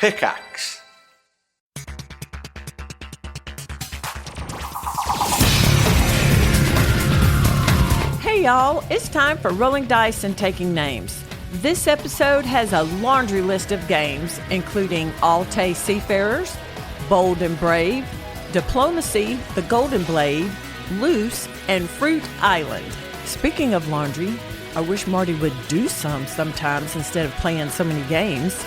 Pickaxe. Hey y'all, it's time for rolling dice and taking names. This episode has a laundry list of games, including Altay Seafarers, Bold and Brave, Diplomacy, The Golden Blade, Loose, and Fruit Island. Speaking of laundry, I wish Marty would do some sometimes instead of playing so many games.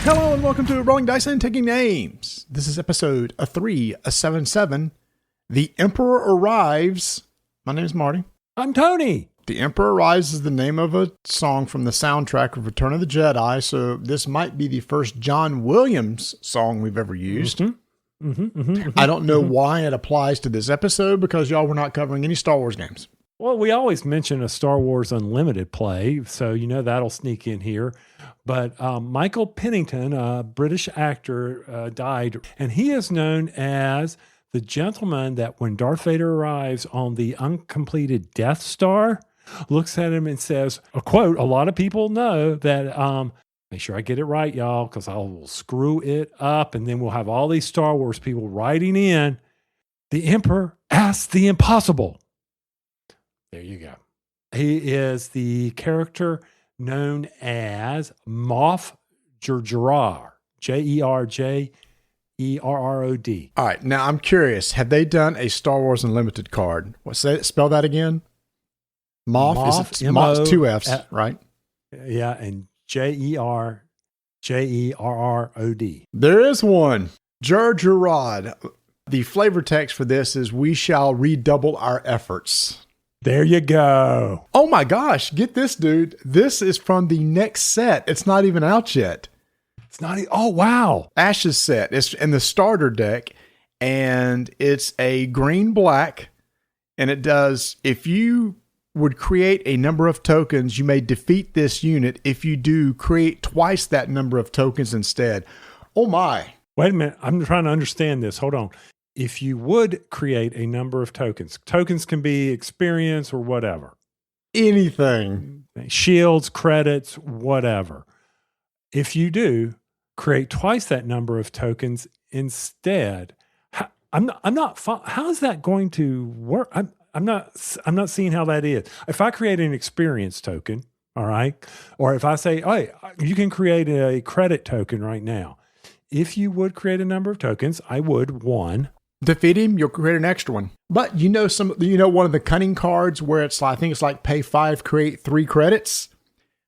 Hello and welcome to Rolling Dice and Taking Names. This is episode 377. The Emperor Arrives. My name is Marty. I'm Tony. The Emperor Arrives is the name of a song from the soundtrack of Return of the Jedi, so this might be the first John Williams song we've ever used. I don't know why it applies to this episode because y'all were not covering any Star Wars games. Well, we always mention a Star Wars Unlimited play, so you know that'll sneak in here. But Michael Pennington, a British actor, died, and he is known as the gentleman that when Darth Vader arrives on the uncompleted Death Star, looks at him and says, a quote, a lot of people know that, make sure I get it right, y'all, because I will screw it up, and then we'll have all these Star Wars people writing in, the Emperor asks the impossible. There you go. He is the character known as Moff Jerjerrod, Jerjerrod. All right, now I'm curious. Have they done a Star Wars Unlimited card? Spell that again? Moff? Moff's two F's, right? Yeah, and Jerjerrod. There is one. Jerjerrod. The flavor text for this is, we shall redouble our efforts. There you go. Oh my gosh, get this, dude. This is from the next set. It's not even out yet. It's not, oh wow. Ash's set. It's in the starter deck, and it's a green-black, and it does, if you would create a number of tokens, you may defeat this unit. If you do, create twice that number of tokens instead. Oh my. Wait a minute. I'm trying to understand this. Hold on. If you would create a number of tokens can be experience or whatever. Anything. Shields, credits, whatever. If you do, create twice that number of tokens instead. I'm not. How is that going to work? I'm not seeing how that is. If I create an experience token, all right, or if I say, hey, you can create a credit token right now. If you would create a number of tokens, I would, one, defeat him, you'll create an extra one. But you know one of the cunning cards where it's like, I think it's like pay 5, create 3 credits.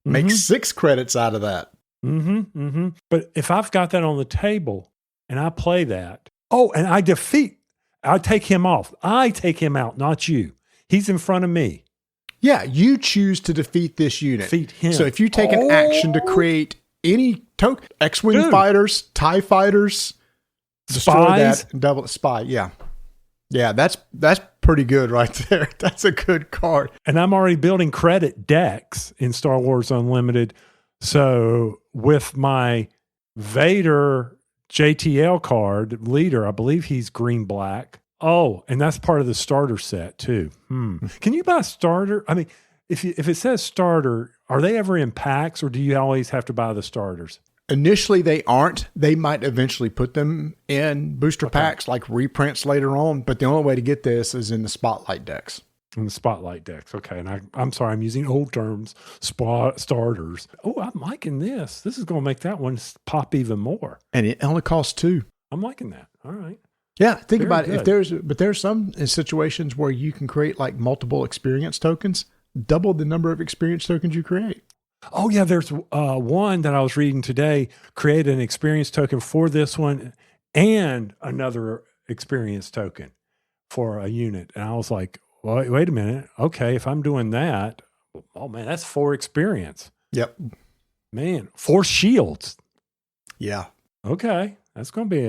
Make 6 credits out of that. But if I've got that on the table and I play that, and I take him off. I take him out, not you. He's in front of me. Yeah, you choose to defeat this unit. Defeat him. So if you take an action to create any token, X-Wing fighters, TIE fighters, destroy spies, that and double the spy. Yeah. Yeah, that's pretty good right there. That's a good card. And I'm already building credit decks in Star Wars Unlimited. So with my Vader JTL card leader, I believe he's green-black. Oh, and that's part of the starter set too. Can you buy a starter? I mean, if it says starter, are they ever in packs or do you always have to buy the starters? Initially, they aren't. They might eventually put them in booster packs, like reprints later on. But the only way to get this is in the Spotlight decks. In the Spotlight decks. Okay. And I'm sorry, I'm using old terms, starters. Oh, I'm liking this. This is going to make that one pop even more. And it only costs 2. I'm liking that. All right. Yeah, think about it. There's some situations where you can create like multiple experience tokens, double the number of experience tokens you create. Oh yeah, there's one that I was reading today. Create an experience token for this one and another experience token for a unit, and I was like, well, wait a minute. Okay, if I'm doing that, oh man, that's 4 experience. Yep. Man, 4 shields. Yeah. Okay. That's going to be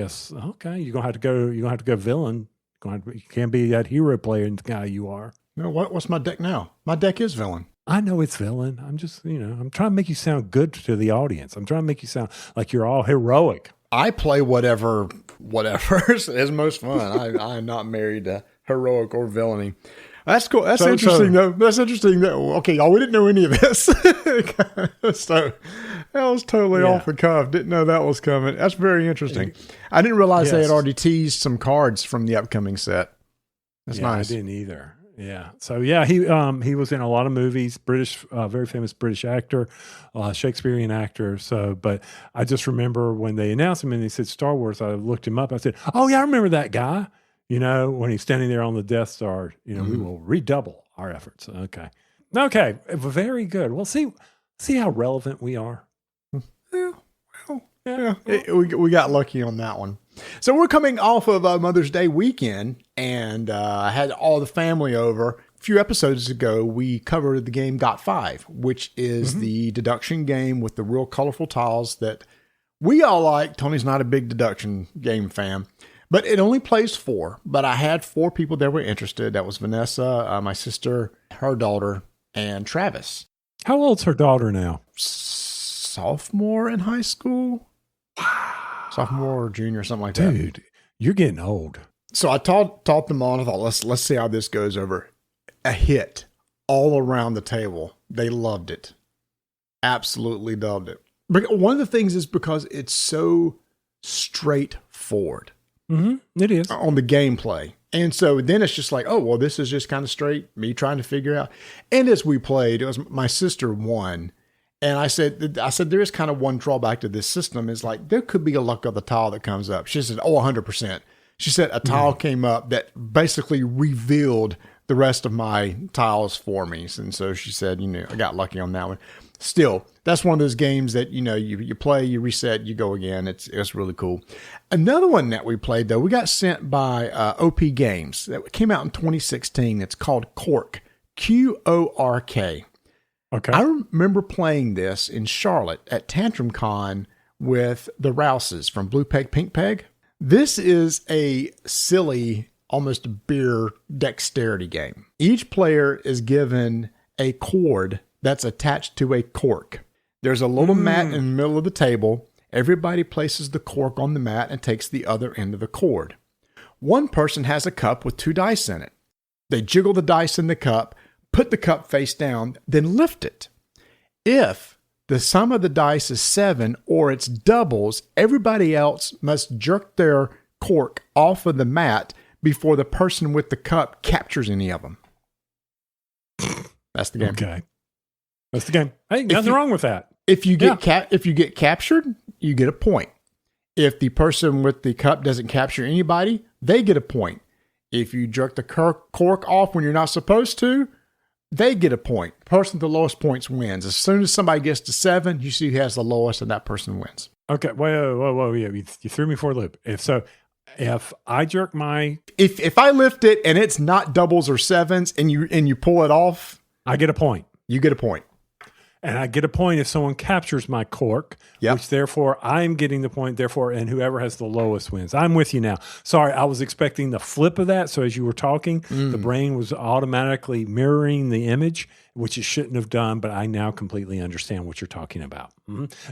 okay. You're going to have to go villain. You can't be that hero player guy you are. No, what's my deck now? My deck is villain. I know it's villain. I'm just, I'm trying to make you sound good to the audience. I'm trying to make you sound like you're all heroic. I play whatever is most fun. I'm not married to heroic or villainy. That's cool. That's interesting, though. That's interesting, though. Okay, y'all, we didn't know any of this. So That was totally off the cuff. Didn't know that was coming. That's very interesting. I didn't realize they had already teased some cards from the upcoming set. That's nice. I didn't either. Yeah. So he was in a lot of movies. British, very famous British actor, Shakespearean actor. So, but I just remember when they announced him and they said Star Wars, I looked him up. I said, "Oh yeah, I remember that guy." You know, when he's standing there on the Death Star. You know, we will redouble our efforts. Okay. Very good. We'll see how relevant we are. We got lucky on that one. So we're coming off of Mother's Day weekend and had all the family over. A few episodes ago, we covered the game Got 5, which is the deduction game with the real colorful tiles that we all like. Tony's not a big deduction game fan, but it only plays 4. But I had 4 people that were interested. That was Vanessa, my sister, her daughter, and Travis. How old's her daughter now? Sophomore in high school. Sophomore or junior, something like that. Dude, you're getting old. So I taught them all. I thought, let's see how this goes over. A hit all around the table. They loved it. Absolutely loved it. But one of the things is because it's so straightforward. It is. On the gameplay. And so then it's just like, oh, well, this is just kind of straight, me trying to figure out. And as we played, it was my sister won. And I said, there is kind of one drawback to this system is like, there could be a luck of the tile that comes up. She said, 100%. She said a tile came up that basically revealed the rest of my tiles for me. And so she said, I got lucky on that one. Still, that's one of those games that, you play, you reset, you go again. It's really cool. Another one that we played, though, we got sent by OP Games that came out in 2016. It's called Cork, Qork. Okay. I remember playing this in Charlotte at Tantrum Con with the Rouses from Blue Peg, Pink Peg. This is a silly, almost beer dexterity game. Each player is given a cord that's attached to a cork. There's a little mat in the middle of the table. Everybody places the cork on the mat and takes the other end of the cord. One person has a cup with 2 dice in it. They jiggle the dice in the cup, put the cup face down, then lift it. If the sum of the dice is 7 or it's doubles, everybody else must jerk their cork off of the mat before the person with the cup captures any of them. That's the game. Okay. That's the game. Hey, nothing wrong with that. If you get captured, you get a point. If the person with the cup doesn't capture anybody, they get a point. If you jerk the cork off when you're not supposed to, they get a point. The person with the lowest points wins. As soon as somebody gets to 7, you see who has the lowest, and that person wins. Okay. Whoa. Yeah, you threw me for a loop. If I jerk my... If I lift it and it's not doubles or 7s and you pull it off... I get a point. You get a point. And I get a point if someone captures my cork, which therefore I'm getting the point, and whoever has the lowest wins. I'm with you now. Sorry, I was expecting the flip of that. So as you were talking, the brain was automatically mirroring the image, which it shouldn't have done, but I now completely understand what you're talking about.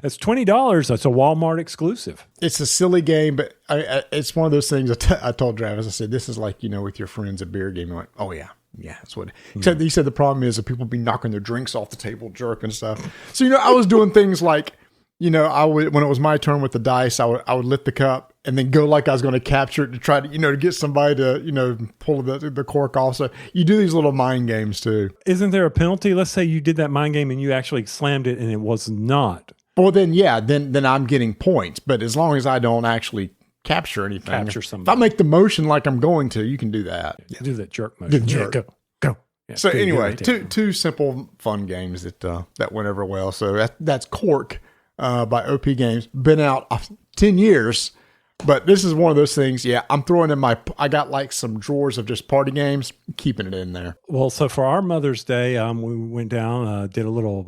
That's $20. That's a Walmart exclusive. It's a silly game, but it's one of those things I told Travis, I said, this is like, with your friends, a beer game. I went, oh yeah. Yeah, that's what. Except he said the problem is that people be knocking their drinks off the table, jerking stuff. So I was doing things like, I would when it was my turn with the dice, I would lift the cup and then go like I was going to capture it to try to to get somebody to pull the cork off. So you do these little mind games too. Isn't there a penalty? Let's say you did that mind game and you actually slammed it and it was not. Well, then I'm getting points. But as long as I don't actually capture anything. Capture somebody. If I make the motion like I'm going to, you can do that. Yeah. Do that jerk motion. Jerk. Yeah, go. Yeah, so anyway, two simple fun games that went over well. So that's Cork by OP Games. Been out 10 years, but this is one of those things. Yeah, I'm throwing in I got like some drawers of just party games, keeping it in there. Well, so for our Mother's Day, we went down, did a little,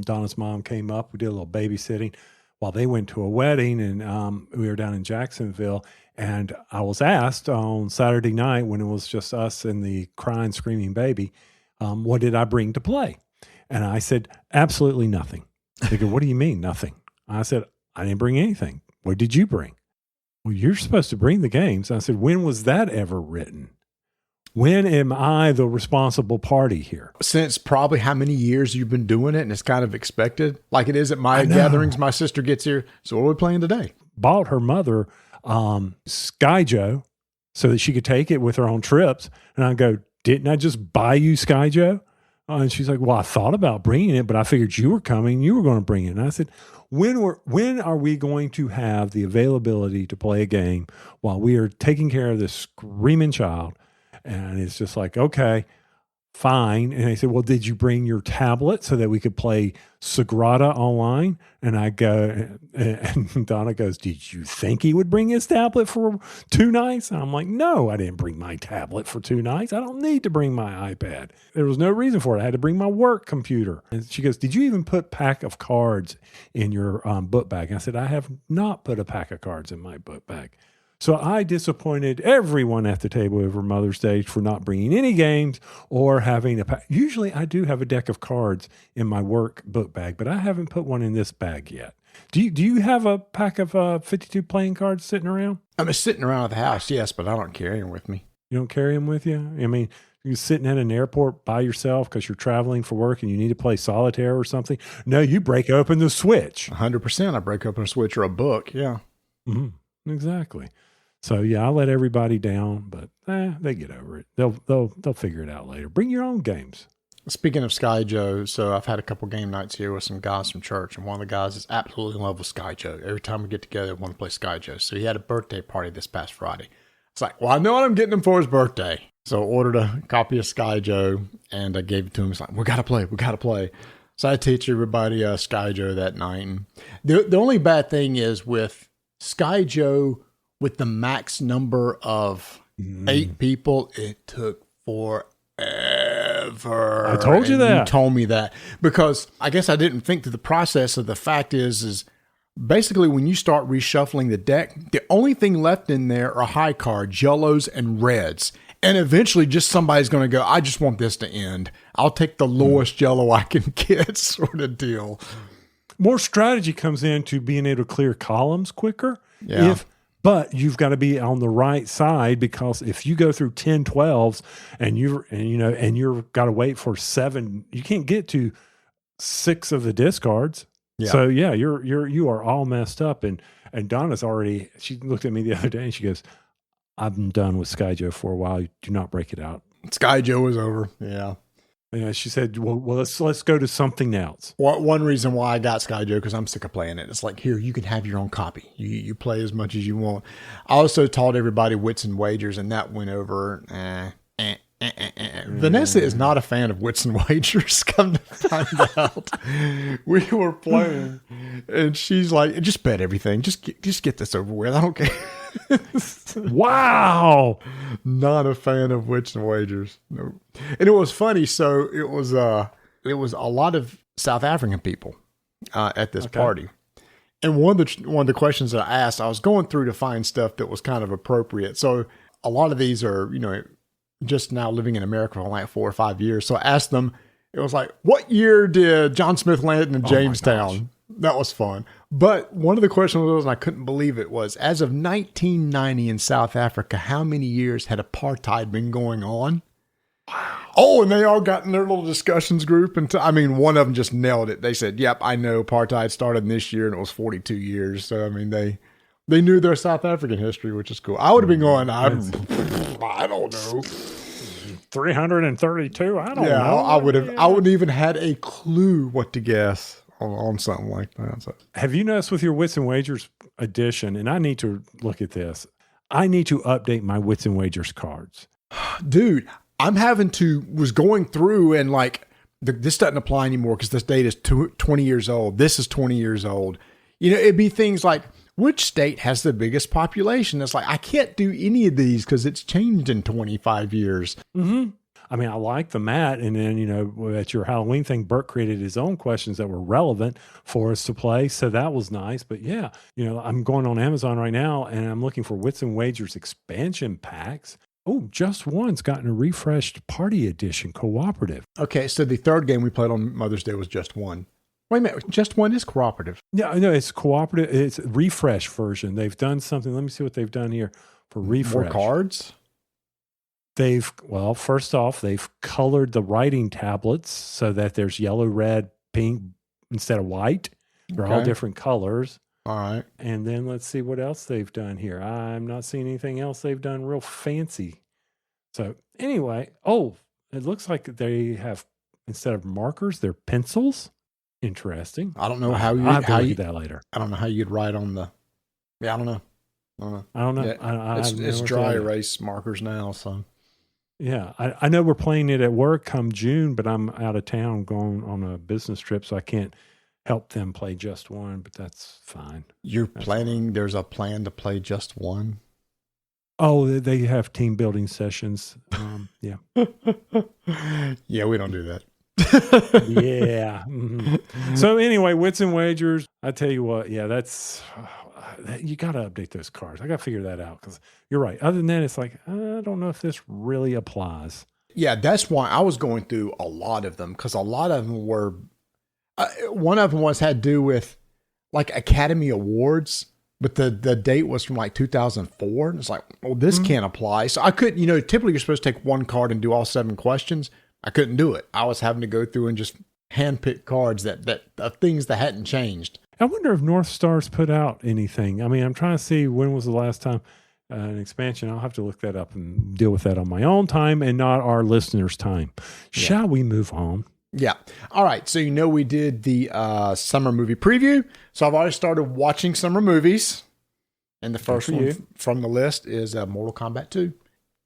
Donna's mom came up, we did a little babysitting. While they went to a wedding, and we were down in Jacksonville, and I was asked on Saturday night when it was just us and the crying, screaming baby, what did I bring to play? And I said, absolutely nothing. They go, what do you mean, nothing? I said, I didn't bring anything. What did you bring? Well, you're supposed to bring the games. And I said, when was that ever written? When am I the responsible party here? Since probably how many years you've been doing it, and it's kind of expected, like it is at my gatherings. My sister gets here. So what are we playing today? Bought her mother Skyjo so that she could take it with her on trips. And I go, didn't I just buy you Skyjo? And she's like, well, I thought about bringing it, but I figured you were coming. You were going to bring it. And I said, when are we going to have the availability to play a game while we are taking care of this screaming child? And it's just like, okay, fine. And I said, well, did you bring your tablet so that we could play Sagrada online? And I go, and Donna goes, did you think he would bring his tablet for 2 nights? And I'm like, no, I didn't bring my tablet for 2 nights. I don't need to bring my iPad. There was no reason for it. I had to bring my work computer. And she goes, did you even put pack of cards in your book bag? And I said, I have not put a pack of cards in my book bag. So I disappointed everyone at the table over Mother's Day for not bringing any games or having a pack. Usually I do have a deck of cards in my work book bag, but I haven't put one in this bag yet. Do you have a pack of 52 playing cards sitting around? I'm sitting around at the house, yes, but I don't carry them with me. You don't carry them with you? I mean, you're sitting at an airport by yourself because you're traveling for work and you need to play solitaire or something. No, you break open the Switch. 100%. I break open a Switch or a book, yeah. Mm-hmm. Exactly. So yeah, I let everybody down, but they get over it. They'll figure it out later. Bring your own games. Speaking of Skyjo, so I've had a couple game nights here with some guys from church, and one of the guys is absolutely in love with Skyjo. Every time we get together, we want to play Skyjo. So he had a birthday party this past Friday. It's like, well, I know what I'm getting him for his birthday. So I ordered a copy of Skyjo, and I gave it to him. He's like, we got to play. So I teach everybody Skyjo that night. And the only bad thing is with Skyjo, with the max number of 8 people, it took forever. I told you that. You told me that. Because I guess I didn't think through the process of the fact is basically when you start reshuffling the deck, the only thing left in there are high cards, yellows and reds. And eventually just somebody's going to go, I just want this to end. I'll take the lowest yellow I can get sort of deal. More strategy comes into being able to clear columns quicker. Yeah. But you've got to be on the right side, because if you go through 10 12s and you've got to wait for 7, you can't get to 6 of the discards. Yeah. So yeah, you are all messed up. And Donna's already, she looked at me the other day and she goes, I'm done with Skyjo for a while. Do not break it out. Skyjo is over. Yeah. Yeah, she said, well, let's go to something else. One reason why I got Skyjo, because I'm sick of playing it. It's like, here, you can have your own copy. You play as much as you want. I also taught everybody Wits and Wagers, and that went over. Vanessa is not a fan of Wits and Wagers, come to find out. We were playing, and she's like, just bet everything. Just get this over with. I don't care. Wow. Not a fan of Wits and Wagers. No. And it was funny. So it was a lot of South African people at this party. And one of the questions that I asked, I was going through to find stuff that was kind of appropriate. So a lot of these are, just now living in America for like 4 or 5 years. So I asked them, it was like, what year did John Smith land in Jamestown? That was fun. But one of the questions was, and I couldn't believe it, was, as of 1990 in South Africa, how many years had apartheid been going on? Wow. Oh, and they all got in their little discussions group. And one of them just nailed it. They said, yep, I know apartheid started this year and it was 42 years. So, they knew their South African history, which is cool. I would have been going, I don't know. 332? I don't know. Yeah, I wouldn't even had a clue what to guess on something like that. So. Have you noticed with your Wits and Wagers edition, and I need to look at this, I need to update my Wits and Wagers cards. Dude, was going through and this doesn't apply anymore because this date is 20 years old. This is 20 years old. It'd be things like, which state has the biggest population? It's like, I can't do any of these because it's changed in 25 years. Mm-hmm. I like the mat. And then, at your Halloween thing, Bert created his own questions that were relevant for us to play. So that was nice. But yeah, I'm going on Amazon right now and I'm looking for Wits and Wagers expansion packs. Oh, Just One's gotten a refreshed party edition cooperative. Okay. So the third game we played on Mother's Day was Just One. Wait a minute, Just One is cooperative. Yeah, I know it's cooperative. It's a refresh version. They've done something. Let me see what they've done here for refresh. More cards? First off, they've colored the writing tablets so that there's yellow, red, pink instead of white. They're all different colors. All right. And then let's see what else they've done here. I'm not seeing anything else they've done real fancy. So anyway, it looks like they have, instead of markers, they're pencils. Interesting. I don't know how you I'll have to look at that later. I don't know how you'd write on the. Yeah, I don't know. I don't know. Yeah, it's dry erase markers now, so. Yeah, I know we're playing it at work come June, but I'm out of town going on a business trip, so I can't help them play just one, but that's fine. There's a plan to play just one? Oh, they have team building sessions. Yeah. Yeah, we don't do that. Yeah. Mm-hmm. So anyway, Wits and Wagers, I tell you what, that's... you got to update those cards. I got to figure that out because you're right. Other than that, it's like, I don't know if this really applies. Yeah, that's why I was going through a lot of them because a lot of them were, one of them had to do with like Academy Awards, but the date was from like 2004. And it's like, well, this can't apply. So I couldn't, typically you're supposed to take one card and do all 7 questions. I couldn't do it. I was having to go through and just handpick cards that of things that hadn't changed. I wonder if North Star's put out anything. I mean, I'm trying to see when was the last time an expansion. I'll have to look that up and deal with that on my own time and not our listeners' time. Shall we move on? Yeah. All right. So, we did the summer movie preview. So I've already started watching summer movies. And the first one from the list is Mortal Kombat 2.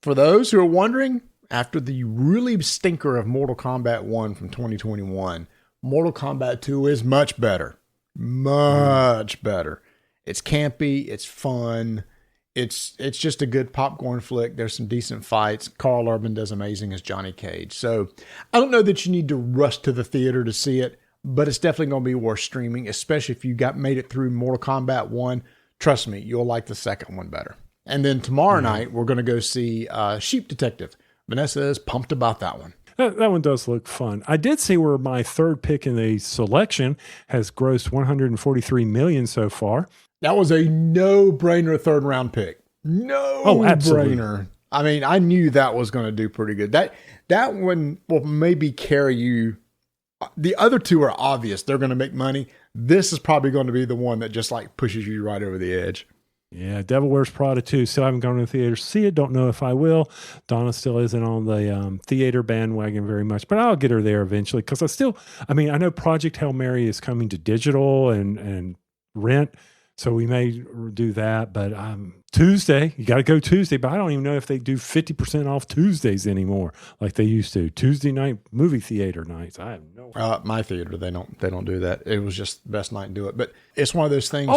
For those who are wondering, after the really stinker of Mortal Kombat 1 from 2021, Mortal Kombat 2 is much better. Much better. It's campy. It's fun. It's just a good popcorn flick. There's some decent fights. Carl Urban does amazing as Johnny Cage. So I don't know that you need to rush to the theater to see it, but it's definitely going to be worth streaming, especially if you made it through Mortal Kombat 1. Trust me, you'll like the second one better. And then tomorrow night, we're going to go see Sheep Detective. Vanessa is pumped about that one. That one does look fun. I did see where my third pick in the selection has grossed $143 million so far. That was a no-brainer third round pick. No-brainer. I mean, I knew that was going to do pretty good. That one will maybe carry you. The other two are obvious. They're going to make money. This is probably going to be the one that just like pushes you right over the edge. Yeah, Devil Wears Prada 2. Still haven't gone to the theater to see it. Don't know if I will. Donna still isn't on the theater bandwagon very much, but I'll get her there eventually because I know Project Hail Mary is coming to digital and rent, so we may do that. But Tuesday, you got to go Tuesday, but I don't even know if they do 50% off Tuesdays anymore like they used to. Tuesday night movie theater nights. I have no idea. My theater, they don't do that. It was just the best night to do it. But it's one of those things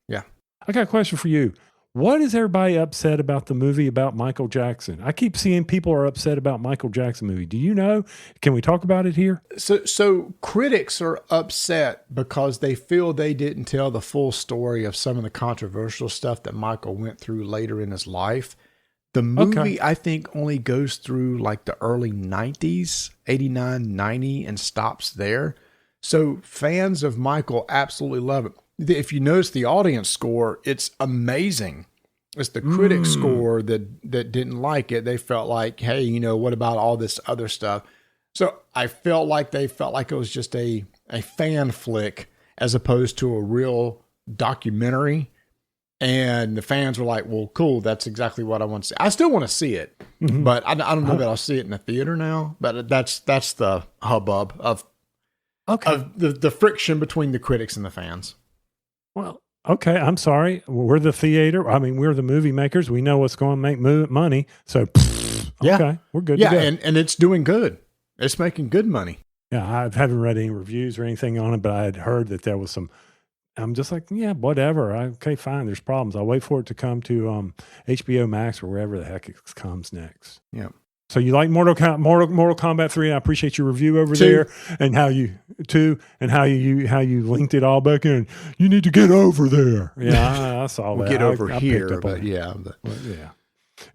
yeah. I got a question for you. What is everybody upset about the movie about Michael Jackson? I keep seeing people are upset about Michael Jackson movie. Do you know? Can we talk about it here? So critics are upset because they feel they didn't tell the full story of some of the controversial stuff that Michael went through later in his life. The movie, I think, only goes through like the early 90s, 89, 90, and stops there. So fans of Michael absolutely love it. If you notice the audience score, it's amazing. It's the critic score that didn't like it. They felt like, hey, what about all this other stuff? So I felt like they felt like it was just a fan flick as opposed to a real documentary. And the fans were like, well, cool. That's exactly what I want to see. I still want to see it, but I don't know that I'll see it in the theater now. But that's the hubbub of the friction between the critics and the fans. Well, okay, I'm sorry. We're the theater. I mean, we're the movie makers. We know what's going to make money. So, okay, we're good to go. And it's doing good. It's making good money. Yeah, I haven't read any reviews or anything on it, but I had heard that there was some. I'm just like, yeah, whatever. Okay, fine. There's problems. I'll wait for it to come to HBO Max or wherever the heck it comes next. Yeah. So you like Mortal Kombat 3? I appreciate your review over there and how you linked it all back in. You need to get over there. Yeah, I saw that. Get over I here, but yeah,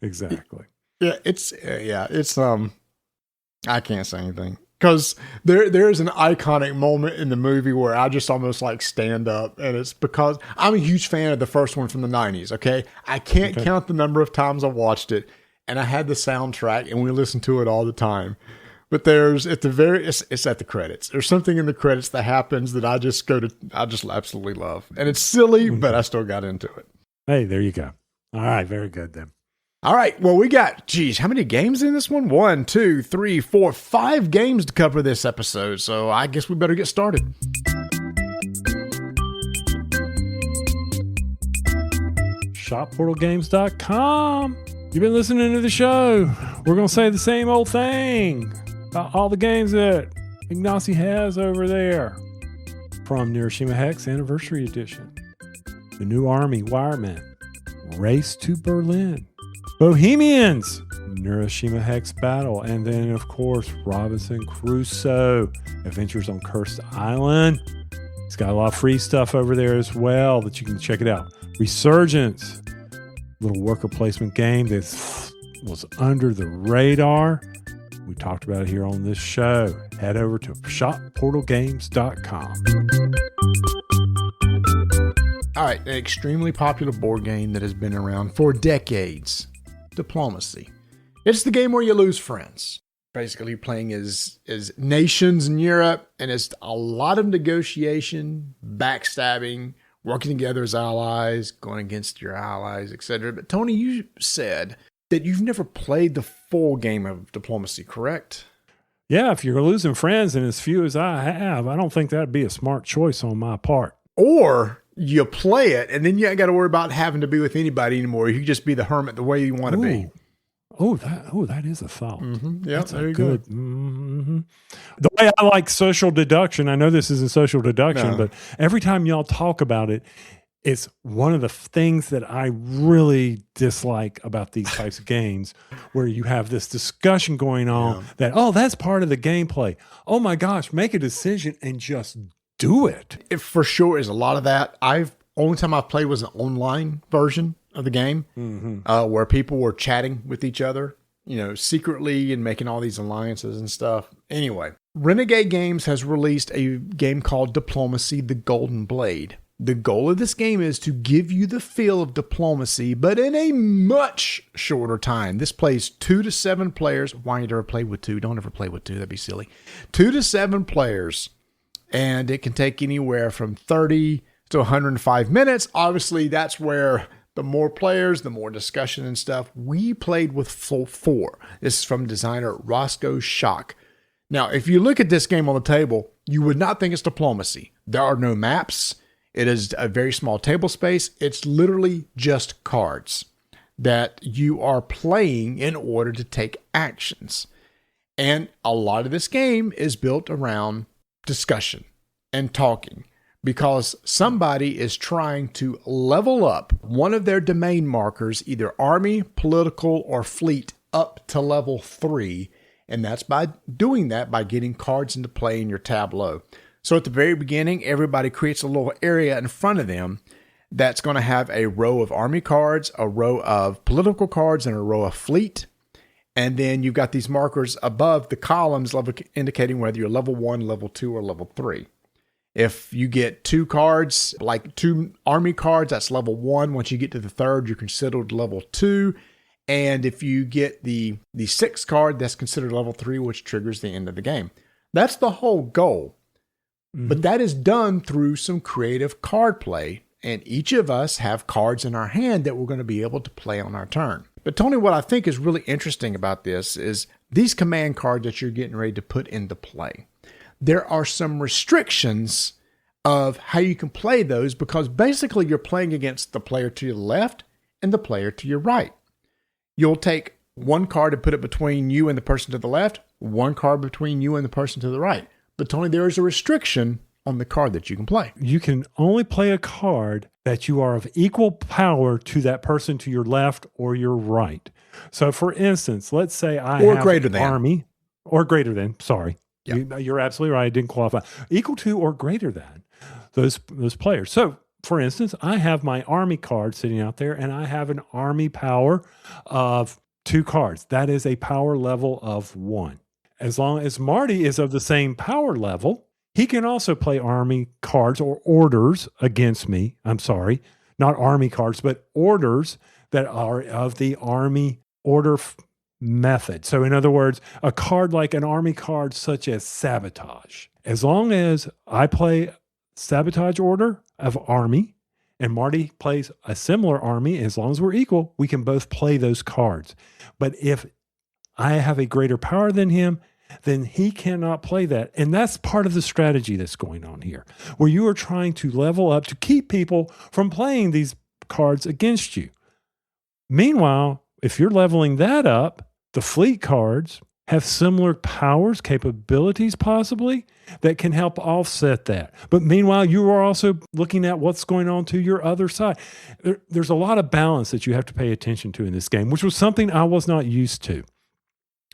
exactly. Yeah, it's I can't say anything because there's an iconic moment in the movie where I just almost like stand up, and it's because I'm a huge fan of the first one from the 90s. Okay, I can't count the number of times I watched it. and I had the soundtrack, and we listened to it all the time. But there's at the it's at the credits. There's something in the credits that happens that I just absolutely love. And it's silly, but I still got into it. Hey, there you go. All right, very good then. All right, well, we got, how many games in this one? 1, 2, 3, 4, 5 games to cover this episode. So I guess we better get started. ShopPortalGames.com. You've been listening to the show. We're going to say the same old thing about all the games that Ignacy has over there. From Hiroshima Hex Anniversary Edition, The New Army Wireman, Race to Berlin, Bohemians, Hiroshima Hex Battle, and then, of course, Robinson Crusoe, Adventures on Cursed Island. It's got a lot of free stuff over there as well that you can check it out. Resurgence, little worker placement game that was under the radar. We talked about it here on this show. Head over to shopportalgames.com. All right, an extremely popular board game that has been around for decades. Diplomacy. It's the game where you lose friends. Basically, you're playing as nations in Europe, and it's a lot of negotiation, backstabbing, working together as allies, going against your allies, etc. But Tony, you said that you've never played the full game of Diplomacy, correct? Yeah, if you're losing friends and as few as I have, I don't think that'd be a smart choice on my part. Or you play it, and then you ain't got to worry about having to be with anybody anymore. You can just be the hermit the way you want to be. That is a thought. Mm-hmm. Yeah, that's there you good. go. Mm-hmm. The way I like social deduction, I know this isn't social deduction, but every time y'all talk about it, it's one of the things that I really dislike about these types of games, where you have this discussion going on that, that's part of the gameplay. Oh my gosh, make a decision and just do it. It for sure is a lot of that. Only time I've played was an online version of the game, where people were chatting with each other, secretly and making all these alliances and stuff. Anyway, Renegade Games has released a game called Diplomacy: The Golden Blade. The goal of this game is to give you the feel of diplomacy, but in a much shorter time. This plays 2 to 7 players. Why you ever play with 2? Don't ever play with 2. That'd be silly. 2 to 7 players, and it can take anywhere from 30 to 105 minutes. Obviously, that's where the more players, the more discussion and stuff. We played with 4. This is from designer Roscoe Schock. Now, if you look at this game on the table, you would not think it's diplomacy. There are no maps. It is a very small table space. It's literally just cards that you are playing in order to take actions. And a lot of this game is built around discussion and talking, because somebody is trying to level up one of their domain markers, either army, political, or fleet, up to level 3. And that's by doing that by getting cards into play in your tableau. So at the very beginning, everybody creates a little area in front of them that's going to have a row of army cards, a row of political cards, and a row of fleet. And then you've got these markers above the columns indicating whether you're level 1, level 2, or level 3. If you get 2 cards, like 2 army cards, that's level 1. Once you get to the 3rd, you're considered level 2. And if you get the 6th card, that's considered level 3, which triggers the end of the game. That's the whole goal. But that is done through some creative card play, and each of us have cards in our hand that we're going to be able to play on our turn. But Tony, what I think is really interesting about this is these command cards that you're getting ready to put into play. There are some restrictions of how you can play those, because basically you're playing against the player to your left and the player to your right. You'll take one card and put it between you and the person to the left, one card between you and the person to the right. But Tony, there is a restriction on the card that you can play. You can only play a card that you are of equal power to that person to your left or your right. So for instance, let's say I have greater than army, or greater than, sorry. Yeah. You're absolutely right. I didn't qualify. Equal to or greater than those players. So for instance, I have my army card sitting out there, and I have an army power of 2 cards. That is a power level of 1. As long as Marty is of the same power level, he can also play army cards or orders against me. I'm sorry, not army cards, but orders that are of the army order method. So in other words, a card like an army card such as sabotage. As long as I play sabotage order of army and Marty plays a similar army, as long as we're equal, we can both play those cards. But if I have a greater power than him, then he cannot play that. And that's part of the strategy that's going on here, where you are trying to level up to keep people from playing these cards against you. Meanwhile, if you're leveling that up, the fleet cards have similar powers, capabilities possibly, that can help offset that. But meanwhile, you are also looking at what's going on to your other side. There's a lot of balance that you have to pay attention to in this game, which was something I was not used to.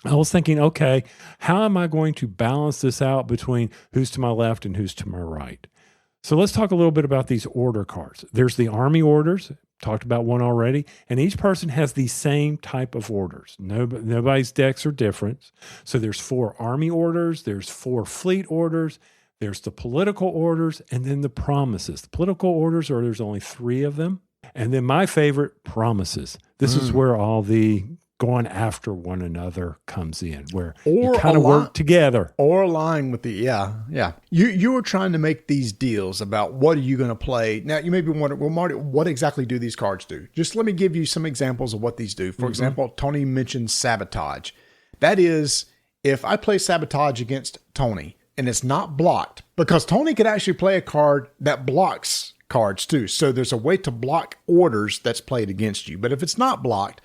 I was thinking, okay, how am I going to balance this out between who's to my left and who's to my right? So let's talk a little bit about these order cards. There's the army orders, talked about one already, and each person has the same type of orders. Nobody's decks are different. So there's 4 army orders, there's 4 fleet orders, there's the political orders, and then the promises. The political orders there's only 3 of them. And then my favorite, promises. This is where all the going after one another comes in, where you kind of work together. Or align with the, yeah. You were trying to make these deals about what are you going to play. Now, you may be wondering, well, Marty, what exactly do these cards do? Just let me give you some examples of what these do. For example, Tony mentioned sabotage. That is, if I play sabotage against Tony and it's not blocked, because Tony could actually play a card that blocks cards too. So there's a way to block orders that's played against you. But if it's not blocked,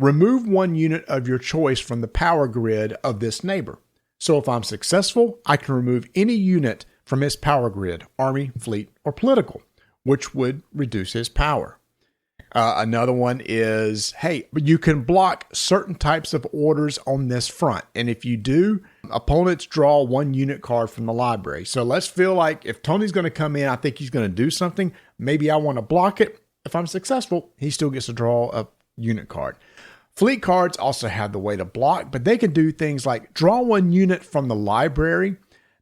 remove 1 unit of your choice from the power grid of this neighbor. So if I'm successful, I can remove any unit from his power grid, army, fleet, or political, which would reduce his power. Another one is, hey, you can block certain types of orders on this front. And if you do, opponents draw 1 unit card from the library. So let's feel like if Tony's going to come in, I think he's going to do something. Maybe I want to block it. If I'm successful, he still gets to draw a unit card. Fleet cards also have the way to block, but they can do things like draw 1 unit from the library.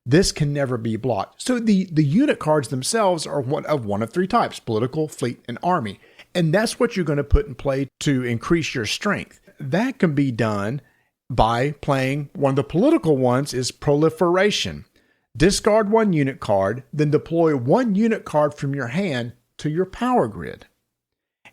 This can never be blocked. So the unit cards themselves are one of 3 types: political, fleet, and army. And that's what you're going to put in play to increase your strength. That can be done by playing one of the political ones is proliferation. Discard 1 unit card, then deploy 1 unit card from your hand to your power grid.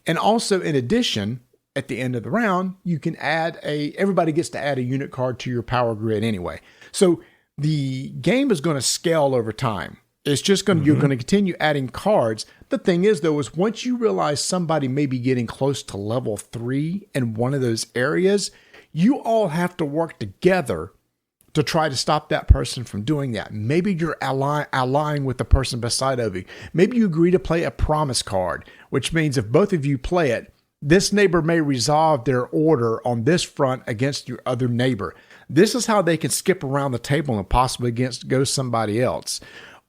And also, in addition, at the end of the round, you can everybody gets to add a unit card to your power grid anyway. So the game is going to scale over time. It's just going to, you're going to continue adding cards. The thing is, though, is once you realize somebody may be getting close to level 3 in one of those areas, you all have to work together to try to stop that person from doing that. Maybe you're allying with the person beside of you. Maybe you agree to play a promise card, which means if both of you play it, this neighbor may resolve their order on this front against your other neighbor. This is how they can skip around the table and possibly go somebody else.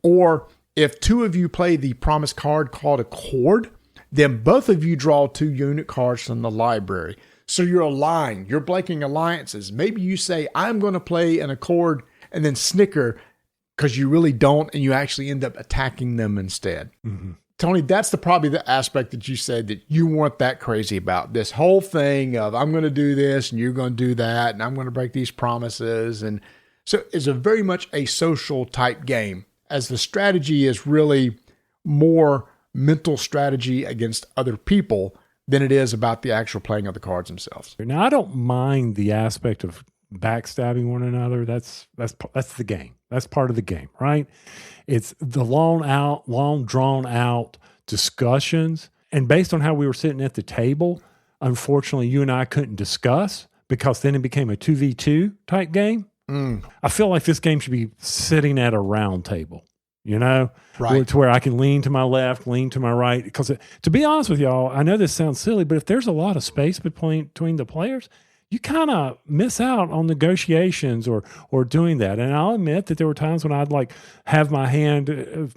Or if 2 of you play the promise card called Accord, then both of you draw 2 unit cards from the library. So you're aligned. You're breaking alliances. Maybe you say, I'm going to play an Accord and then snicker because you really don't, and you actually end up attacking them instead. Mm-hmm. Tony, that's probably the aspect that you said that you weren't that crazy about. This whole thing of I'm going to do this and you're going to do that and I'm going to break these promises. And so it's very much a social type game, as the strategy is really more mental strategy against other people than it is about the actual playing of the cards themselves. Now, I don't mind the aspect of backstabbing one another. That's the game. That's part of the game, right? It's the long drawn out discussions. And based on how we were sitting at the table, unfortunately, you and I couldn't discuss, because then it became a 2v2 type game. I feel like this game should be sitting at a round table, right? To where I can lean to my left, lean to my right. Because to be honest with y'all, I know this sounds silly, but if there's a lot of space between the players, you kind of miss out on negotiations or doing that. And I'll admit that there were times when I'd have my hand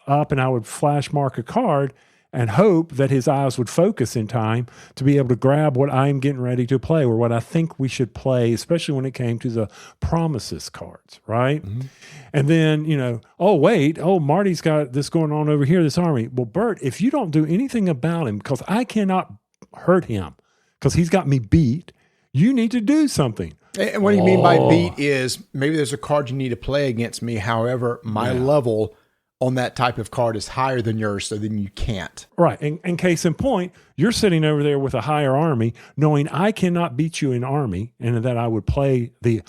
up and I would flash mark a card and hope that his eyes would focus in time to be able to grab what I'm getting ready to play, or what I think we should play, especially when it came to the promises cards, right? Mm-hmm. And then, Marty's got this going on over here, this army. Well, Bert, if you don't do anything about him, because I cannot hurt him because he's got me beat, You need to do something. And what do you mean by beat is maybe there's a card you need to play against me. However, my level on that type of card is higher than yours, so then you can't. Right. And case in point, you're sitting over there with a higher army, knowing I cannot beat you in army, and that I would play the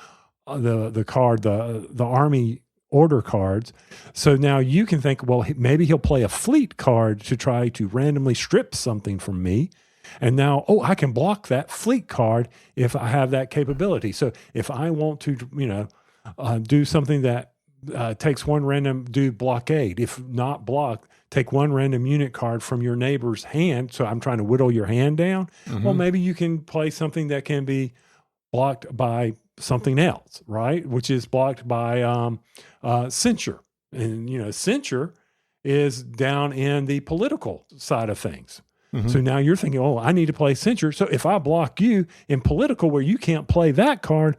card, the army order cards. So now you can think, well, maybe he'll play a fleet card to try to randomly strip something from me. And now, I can block that fleet card if I have that capability. So if I want to, do something that takes one random, do blockade. If not blocked, take one random unit card from your neighbor's hand. So I'm trying to whittle your hand down. Mm-hmm. Well, maybe you can play something that can be blocked by something else, right? Which is blocked by censure. And, censure is down in the political side of things. Mm-hmm. So now you're thinking, I need to play censure. So if I block you in political where you can't play that card,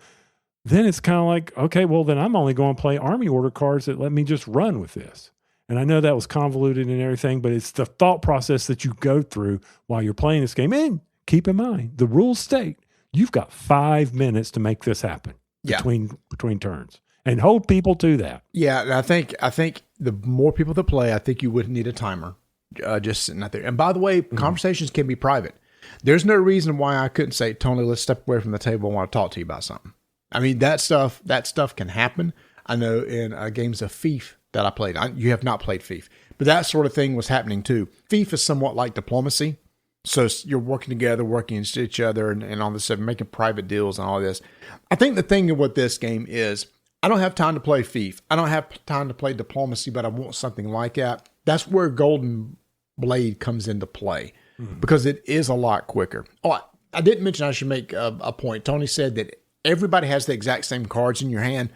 then it's kind of like, okay, well, then I'm only going to play army order cards that let me just run with this. And I know that was convoluted and everything, but it's the thought process that you go through while you're playing this game. And keep in mind, the rules state you've got 5 minutes to make this happen between turns. And hold people to that. Yeah, and I think the more people that play, I think you would need a timer. Just sitting out there. And by the way, conversations can be private. There's no reason why I couldn't say, Tony, let's step away from the table. I want to talk to you about something. I mean, that stuff can happen. I know in games of Thief that I played. You have not played Thief, but that sort of thing was happening too. Thief is somewhat like diplomacy. So you're working together, working against each other and all this stuff, making private deals and all this. I think the thing with this game is I don't have time to play Thief. I don't have time to play diplomacy, but I want something like that. That's where Golden Blade comes into play because it is a lot quicker. Oh, I didn't mention I should make a point. Tony said that everybody has the exact same cards in your hand.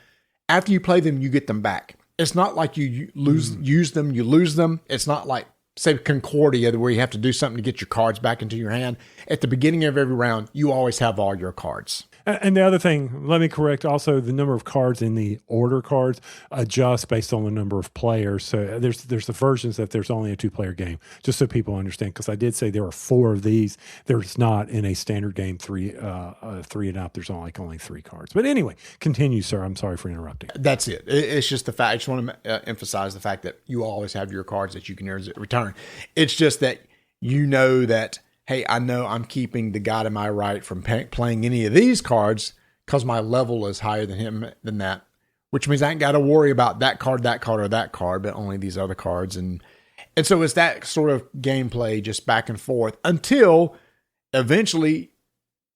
After you play them, you get them back. It's not like you use them, you lose them. It's not like, say, Concordia, where you have to do something to get your cards back into your hand. At the beginning of every round, you always have all your cards. And the other thing, let me correct also, the number of cards in the order cards adjust based on the number of players. So there's the versions that there's only a 2-player game, just so people understand. Because I did say there are 4 of these. There's not in a standard game 3 and up. There's only 3 cards. But anyway, continue, sir. I'm sorry for interrupting. That's it. It's just the fact. I just want to emphasize the fact that you always have your cards that you can return. It's just that you know that, hey, I know I'm keeping the guy to my right from playing any of these cards because my level is higher than him than that, which means I ain't got to worry about that card, or that card, but only these other cards. And so it's that sort of gameplay just back and forth until eventually,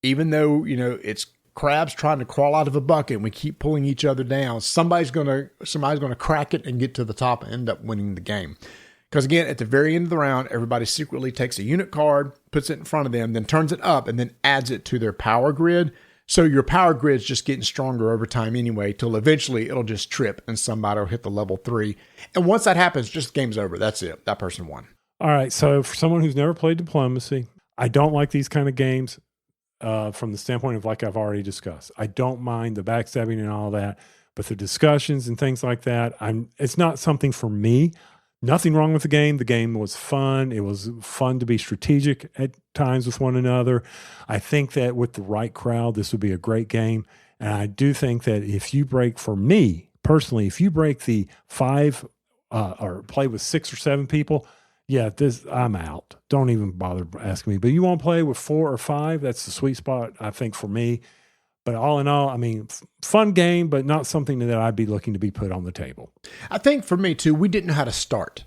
even though, it's crabs trying to crawl out of a bucket and we keep pulling each other down, somebody's going to crack it and get to the top and end up winning the game. Because again, at the very end of the round, everybody secretly takes a unit card, puts it in front of them, then turns it up, and then adds it to their power grid. So your power grid's just getting stronger over time anyway, till eventually it'll just trip and somebody will hit the level 3. And once that happens, just game's over. That's it. That person won. All right. So for someone who's never played diplomacy, I don't like these kind of games from the standpoint of, like I've already discussed. I don't mind the backstabbing and all that, but the discussions and things like that, it's not something for me. Nothing wrong with the game. The game was fun. It was fun to be strategic at times with one another. I think that with the right crowd, this would be a great game. And I do think that if you break, for me personally, if you break the 5 or play with 6 or 7 people, I'm out. Don't even bother asking me. But you want to play with 4 or 5, that's the sweet spot, I think, for me. But all in all, fun game, but not something that I'd be looking to be put on the table. I think for me, too, we didn't know how to start,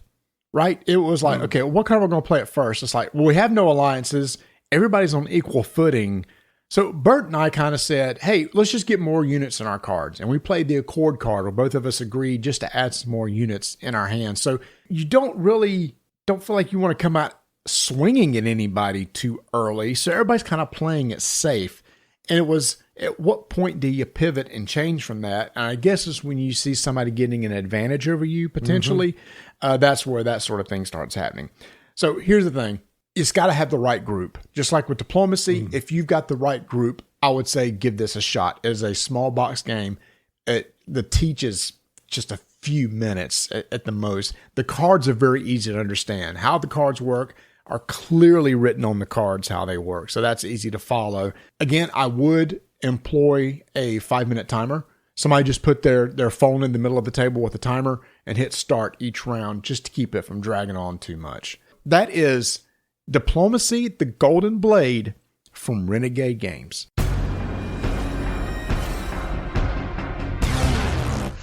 right? It was like, okay, what card are we going to play at first? It's like, well, we have no alliances. Everybody's on equal footing. So Bert and I kind of said, hey, let's just get more units in our cards. And we played the Accord card, where both of us agreed just to add some more units in our hands. So you don't feel like you want to come out swinging at anybody too early. So everybody's kind of playing it safe. And it was, at what point do you pivot and change from that? And I guess it's when you see somebody getting an advantage over you, potentially. That's where that sort of thing starts happening. So here's the thing. It's got to have the right group. Just like with diplomacy, if you've got the right group, I would say give this a shot. As a small box game, the teaches just a few minutes at the most. The cards are very easy to understand. How the cards work are clearly written on the cards how they work. So that's easy to follow. Again, I would employ a 5-minute timer. Somebody just put their phone in the middle of the table with a timer and hit start each round just to keep it from dragging on too much. That is Diplomacy, the Golden Blade from Renegade Games.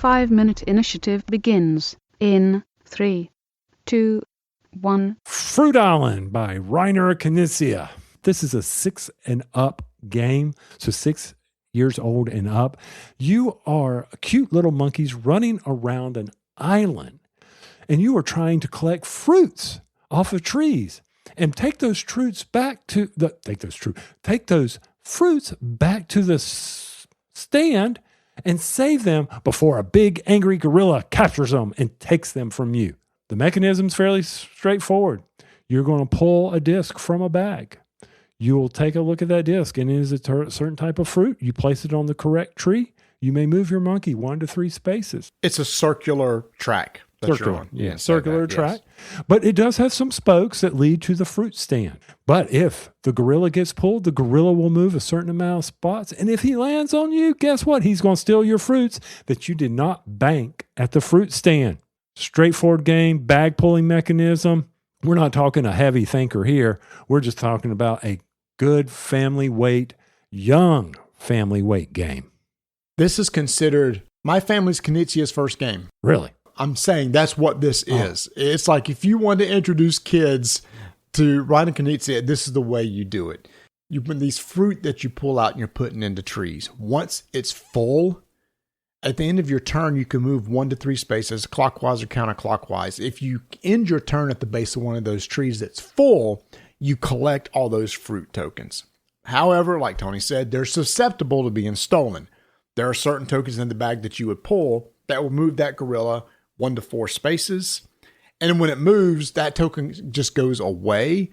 5-minute initiative begins in 3, 2, 1. Fruit Island by Reiner Knizia. This is a 6 and up game, so 6 years old and up. You are cute little monkeys running around an island, and you are trying to collect fruits off of trees and take those fruits back to the stand and save them before a big angry gorilla captures them and takes them from you. The mechanism's fairly straightforward. You're going to pull a disc from a bag. You will take a look at that disc, and it is a certain type of fruit. You place it on the correct tree. You may move your monkey 1 to 3 spaces. It's a circular track. Circular track. Yes. But it does have some spokes that lead to the fruit stand. But if the gorilla gets pulled, the gorilla will move a certain amount of spots. And if he lands on you, guess what? He's going to steal your fruits that you did not bank at the fruit stand. Straightforward game, bag pulling mechanism. We're not talking a heavy thinker here. We're just talking about a good family weight, young family weight game. This is considered my family's Knizia's first game. Really? I'm saying that's what this is. It's like if you want to introduce kids to riding Knizia, this is the way you do it. You put these fruit that you pull out and you're putting into trees. Once it's full, at the end of your turn, you can move 1 to 3 spaces, clockwise or counterclockwise. If you end your turn at the base of one of those trees that's full, you collect all those fruit tokens. However, like Tony said, they're susceptible to being stolen. There are certain tokens in the bag that you would pull that will move that gorilla 1 to 4 spaces. And when it moves, that token just goes away.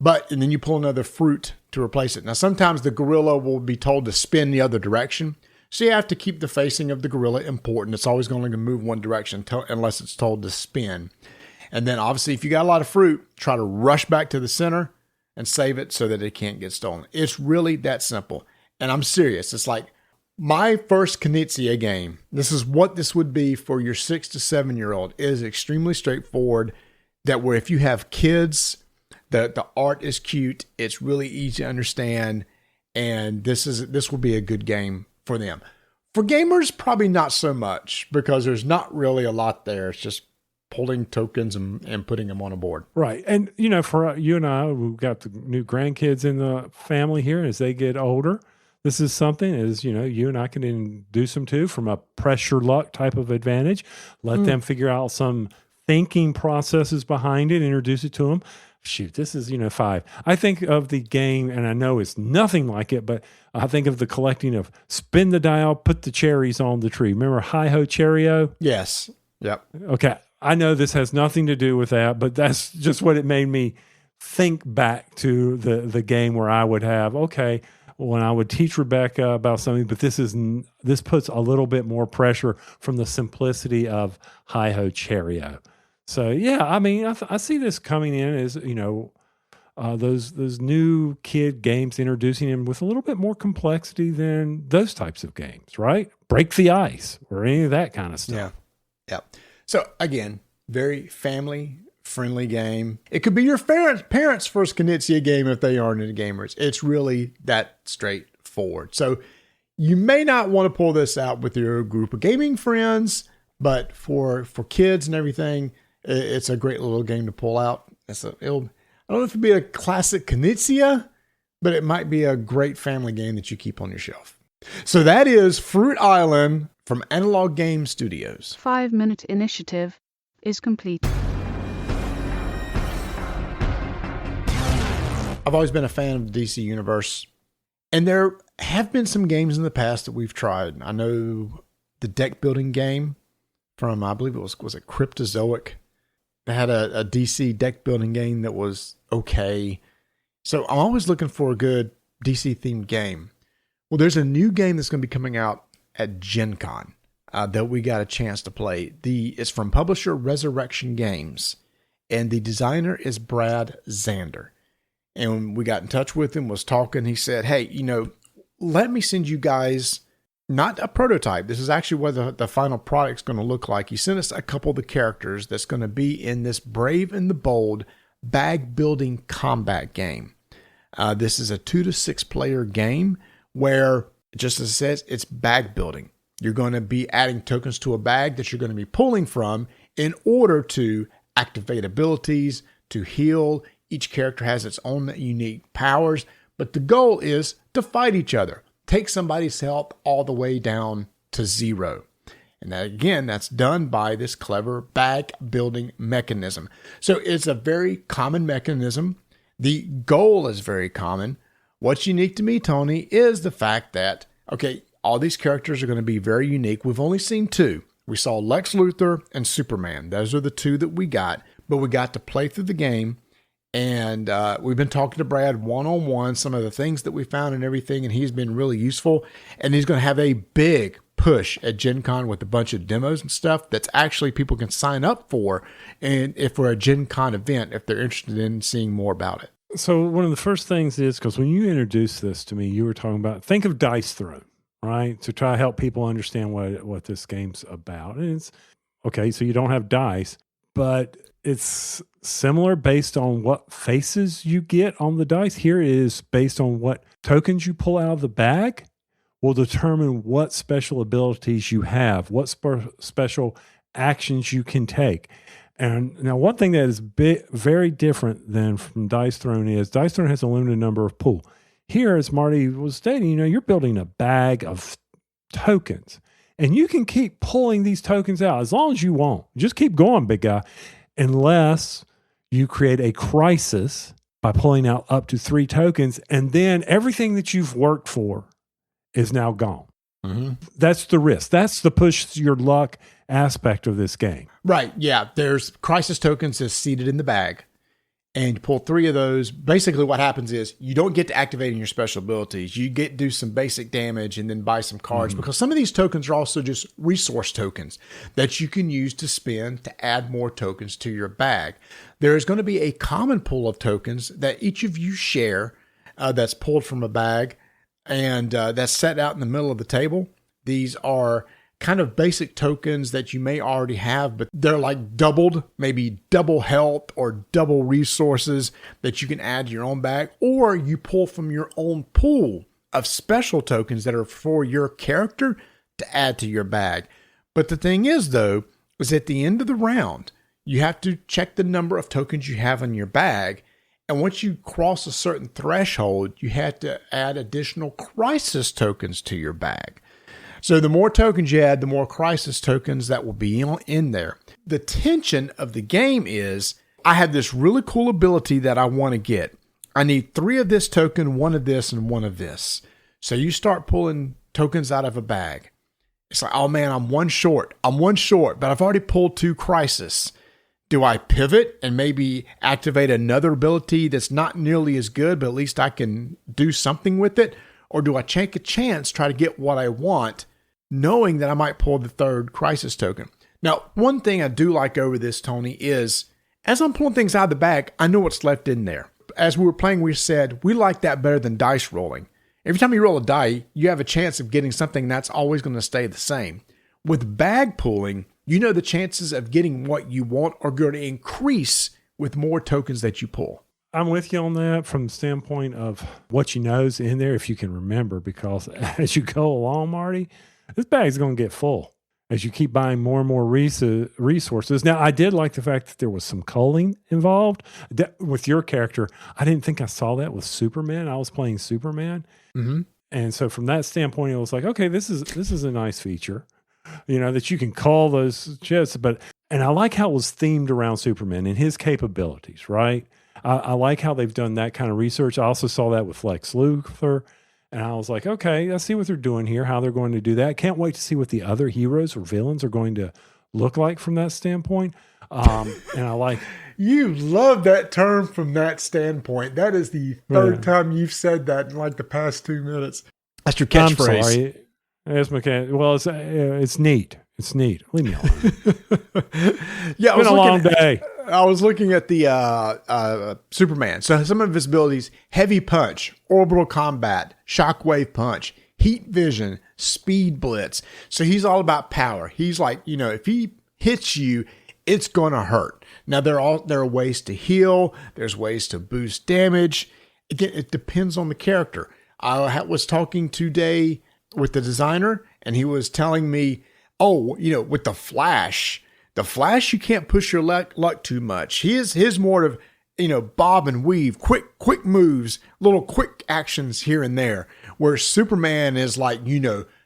And then you pull another fruit to replace it. Now, sometimes the gorilla will be told to spin the other direction. So you have to keep the facing of the gorilla important. It's always going to move one direction unless it's told to spin. And then obviously, if you got a lot of fruit, try to rush back to the center and save it so that it can't get stolen. It's really that simple. And I'm serious. It's like my first Knizia game. This is what this would be for your 6 to 7 year old. It is extremely straightforward. That where if you have kids, the art is cute. It's really easy to understand. And this will be a good game for them. For gamers, probably not so much because there's not really a lot there. It's just pulling tokens and putting them on a board. Right. And, for you and I, we've got the new grandkids in the family here. As they get older, this is something you and I can induce them to from a pressure luck type of advantage. Let them figure out some thinking processes behind it, introduce it to them. Shoot, this is, 5. I think of the game, and I know it's nothing like it, but I think of the collecting of spin the dial, put the cherries on the tree. Remember Hi-Ho Cherry-O? Yes. Yep. Okay. I know this has nothing to do with that, but that's just what it made me think back to the game where I would have, when I would teach Rebecca about something, but this puts a little bit more pressure from the simplicity of Hi-Ho Cherry-O. So yeah, I see this coming in as those new kid games, introducing them with a little bit more complexity than those types of games, right? Break the ice or any of that kind of stuff. Yeah. So again, very family friendly game. It could be your parents' first Knizia game if they aren't into gamers. It's really that straightforward. So you may not want to pull this out with your group of gaming friends, but for kids and everything, it's a great little game to pull out. I don't know if it'd be a classic Knizia, but it might be a great family game that you keep on your shelf. So that is Fruit Island from Analog Game Studios. 5-minute initiative is complete. I've always been a fan of the DC Universe, and there have been some games in the past that we've tried. I know the deck building game from, I believe it was it Cryptozoic? They had a DC deck building game that was okay. So I'm always looking for a good DC themed game. Well, there's a new game that's going to be coming out at Gen Con that we got a chance to play. It's from publisher Resurrection Games, and the designer is Brad Zander. And we got in touch with him, was talking. He said, hey, let me send you guys not a prototype. This is actually what the final product's going to look like. He sent us a couple of the characters that's going to be in this Brave and the Bold bag building combat game. This is a 2 to 6 player game where, just as it says, it's bag building. You're going to be adding tokens to a bag that you're going to be pulling from in order to activate abilities, to heal. Each character has its own unique powers, but the goal is to fight each other. Take somebody's health all the way down to 0. And that, again, that's done by this clever bag building mechanism. So it's a very common mechanism. The goal is very common. What's unique to me, Tony, is the fact that, okay, all these characters are going to be very unique. We've only seen 2. We saw Lex Luthor and Superman. Those are the 2 that we got, but we got to play through the game. And we've been talking to Brad one-on-one, some of the things that we found and everything, and he's been really useful. And he's going to have a big push at Gen Con with a bunch of demos and stuff that's actually people can sign up for, and if for a Gen Con event, if they're interested in seeing more about it. So one of the first things is, because when you introduced this to me, you were talking about, think of Dice Throne, right? To try to help people understand what this game's about. And it's, okay, so you don't have dice, but it's similar based on what faces you get on the dice. Here is based on what tokens you pull out of the bag will determine what special abilities you have, what special actions you can take. And now one thing that is very different than from Dice Throne is Dice Throne has a limited number of pool. Here, as Marty was stating, you're building a bag of tokens, and you can keep pulling these tokens out as long as you want. Just keep going, big guy, unless you create a crisis by pulling out up to 3 tokens, and then everything that you've worked for is now gone. Mm-hmm. That's the risk. That's the push your luck aspect of this game. Right. Yeah. There's crisis tokens is seated in the bag, and you pull 3 of those. Basically what happens is you don't get to activating your special abilities. You get to do some basic damage and then buy some cards, because some of these tokens are also just resource tokens that you can use to spend to add more tokens to your bag. There is going to be a common pool of tokens that each of you share that's pulled from a bag, and that's set out in the middle of the table. These are kind of basic tokens that you may already have, but they're like doubled, maybe double health or double resources that you can add to your own bag, or you pull from your own pool of special tokens that are for your character to add to your bag. But the thing is, though, is at the end of the round, you have to check the number of tokens you have in your bag. And once you cross a certain threshold, you have to add additional crisis tokens to your bag. So the more tokens you add, the more crisis tokens that will be in there. The tension of the game is, I have this really cool ability that I want to get. I need 3 of this token, 1 of this, and 1 of this. So you start pulling tokens out of a bag. It's like, oh man, I'm one short, but I've already pulled 2 crisis. Do I pivot and maybe activate another ability that's not nearly as good, but at least I can do something with it? Or do I take a chance, try to get what I want, knowing that I might pull the 3rd crisis token? Now, one thing I do like over this, Tony, is as I'm pulling things out of the bag, I know what's left in there. As we were playing, we said we like that better than dice rolling. Every time you roll a die, you have a chance of getting something that's always going to stay the same. With bag pulling, you know the chances of getting what you want are going to increase with more tokens that you pull. I'm with you on that from the standpoint of what you know is in there, if you can remember, because as you go along, Marty, this bag's going to get full as you keep buying more and more resources. Now, I did like the fact that there was some culling involved. With your character, I didn't think I saw that with Superman. I was playing Superman. Mm-hmm. And so from that standpoint, it was like, okay, this is a nice feature, that you can call those chests. And I like how it was themed around Superman and his capabilities, right? I like how they've done that kind of research. I also saw that with Lex Luthor. And I was like, okay, I see what they're doing here, how they're going to do that. Can't wait to see what the other heroes or villains are going to look like from that standpoint. And I like... You love that term from that standpoint. That is the 3rd time you've said that in like the past 2 minutes. That's your catchphrase. I'm sorry. Well, it's neat. It's neat. Leave me alone. Yeah, it's been a long day. I was looking at the Superman. So some of his abilities: heavy punch, orbital combat, shockwave punch, heat vision, speed blitz. So he's all about power. He's like, if he hits you, it's going to hurt. Now, there are ways to heal. There's ways to boost damage. Again, it depends on the character. I was talking today with the designer, and he was telling me, with the Flash, you can't push your luck too much. His more of, bob and weave, quick moves, little quick actions here and there, where Superman is like,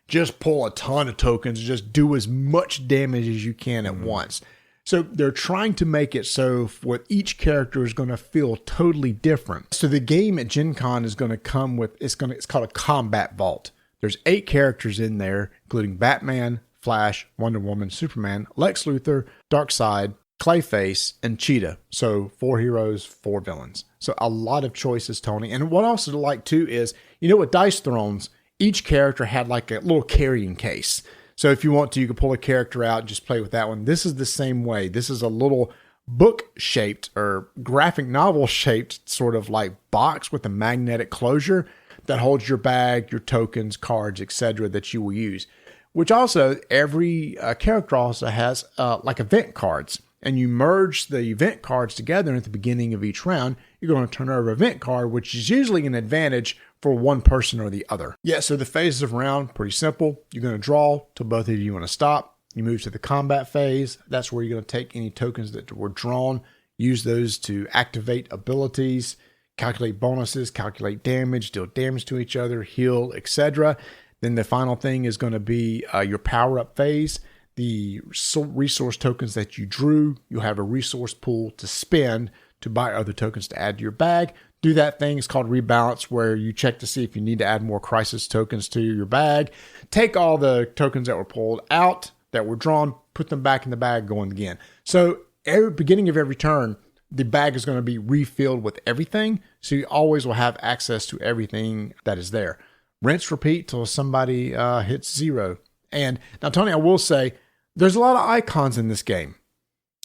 just pull a ton of tokens, just do as much damage as you can at once. So they're trying to make it so what each character is going to feel totally different. So the game at Gen Con is going to come with, it's called a combat vault. There's 8 characters in there, including Batman, Flash, Wonder Woman, Superman, Lex Luthor, Darkseid, Clayface, and Cheetah. So 4 heroes, 4 villains. So a lot of choices, Tony. And what I also like too is, with Dice Thrones, each character had like a little carrying case. So if you want to, you can pull a character out and just play with that one. This is the same way. This is a little book-shaped or graphic novel-shaped sort of like box with a magnetic closure that holds your bag, your tokens, cards, etc. that you will use. Which also, every character also has like event cards. And you merge the event cards together at the beginning of each round. You're going to turn over an event card, which is usually an advantage for one person or the other. Yeah, so the phases of round, pretty simple. You're going to draw till both of you want to stop. You move to the combat phase. That's where you're going to take any tokens that were drawn, use those to activate abilities, calculate bonuses, calculate damage, deal damage to each other, heal, etc. Then the final thing is going to be your power-up phase. The resource tokens that you drew, you'll have a resource pool to spend to buy other tokens to add to your bag. Do that thing, it's called rebalance, where you check to see if you need to add more crisis tokens to your bag. Take all the tokens that were pulled out, that were drawn, put them back in the bag, going again. So beginning of every turn, the bag is going to be refilled with everything. So you always will have access to everything that is there. Rinse, repeat till somebody hits 0. And now, Tony, I will say, there's a lot of icons in this game.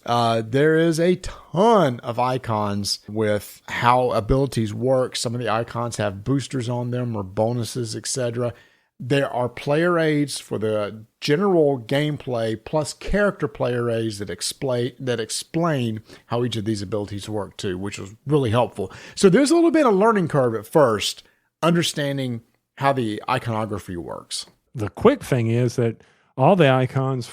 There is a ton of icons with how abilities work. Some of the icons have boosters on them or bonuses, etc. There are player aids for the general gameplay, plus character player aids that explain how each of these abilities work too, which was really helpful. So there's a little bit of learning curve at first, understanding how the iconography works. The quick thing is that all the icons,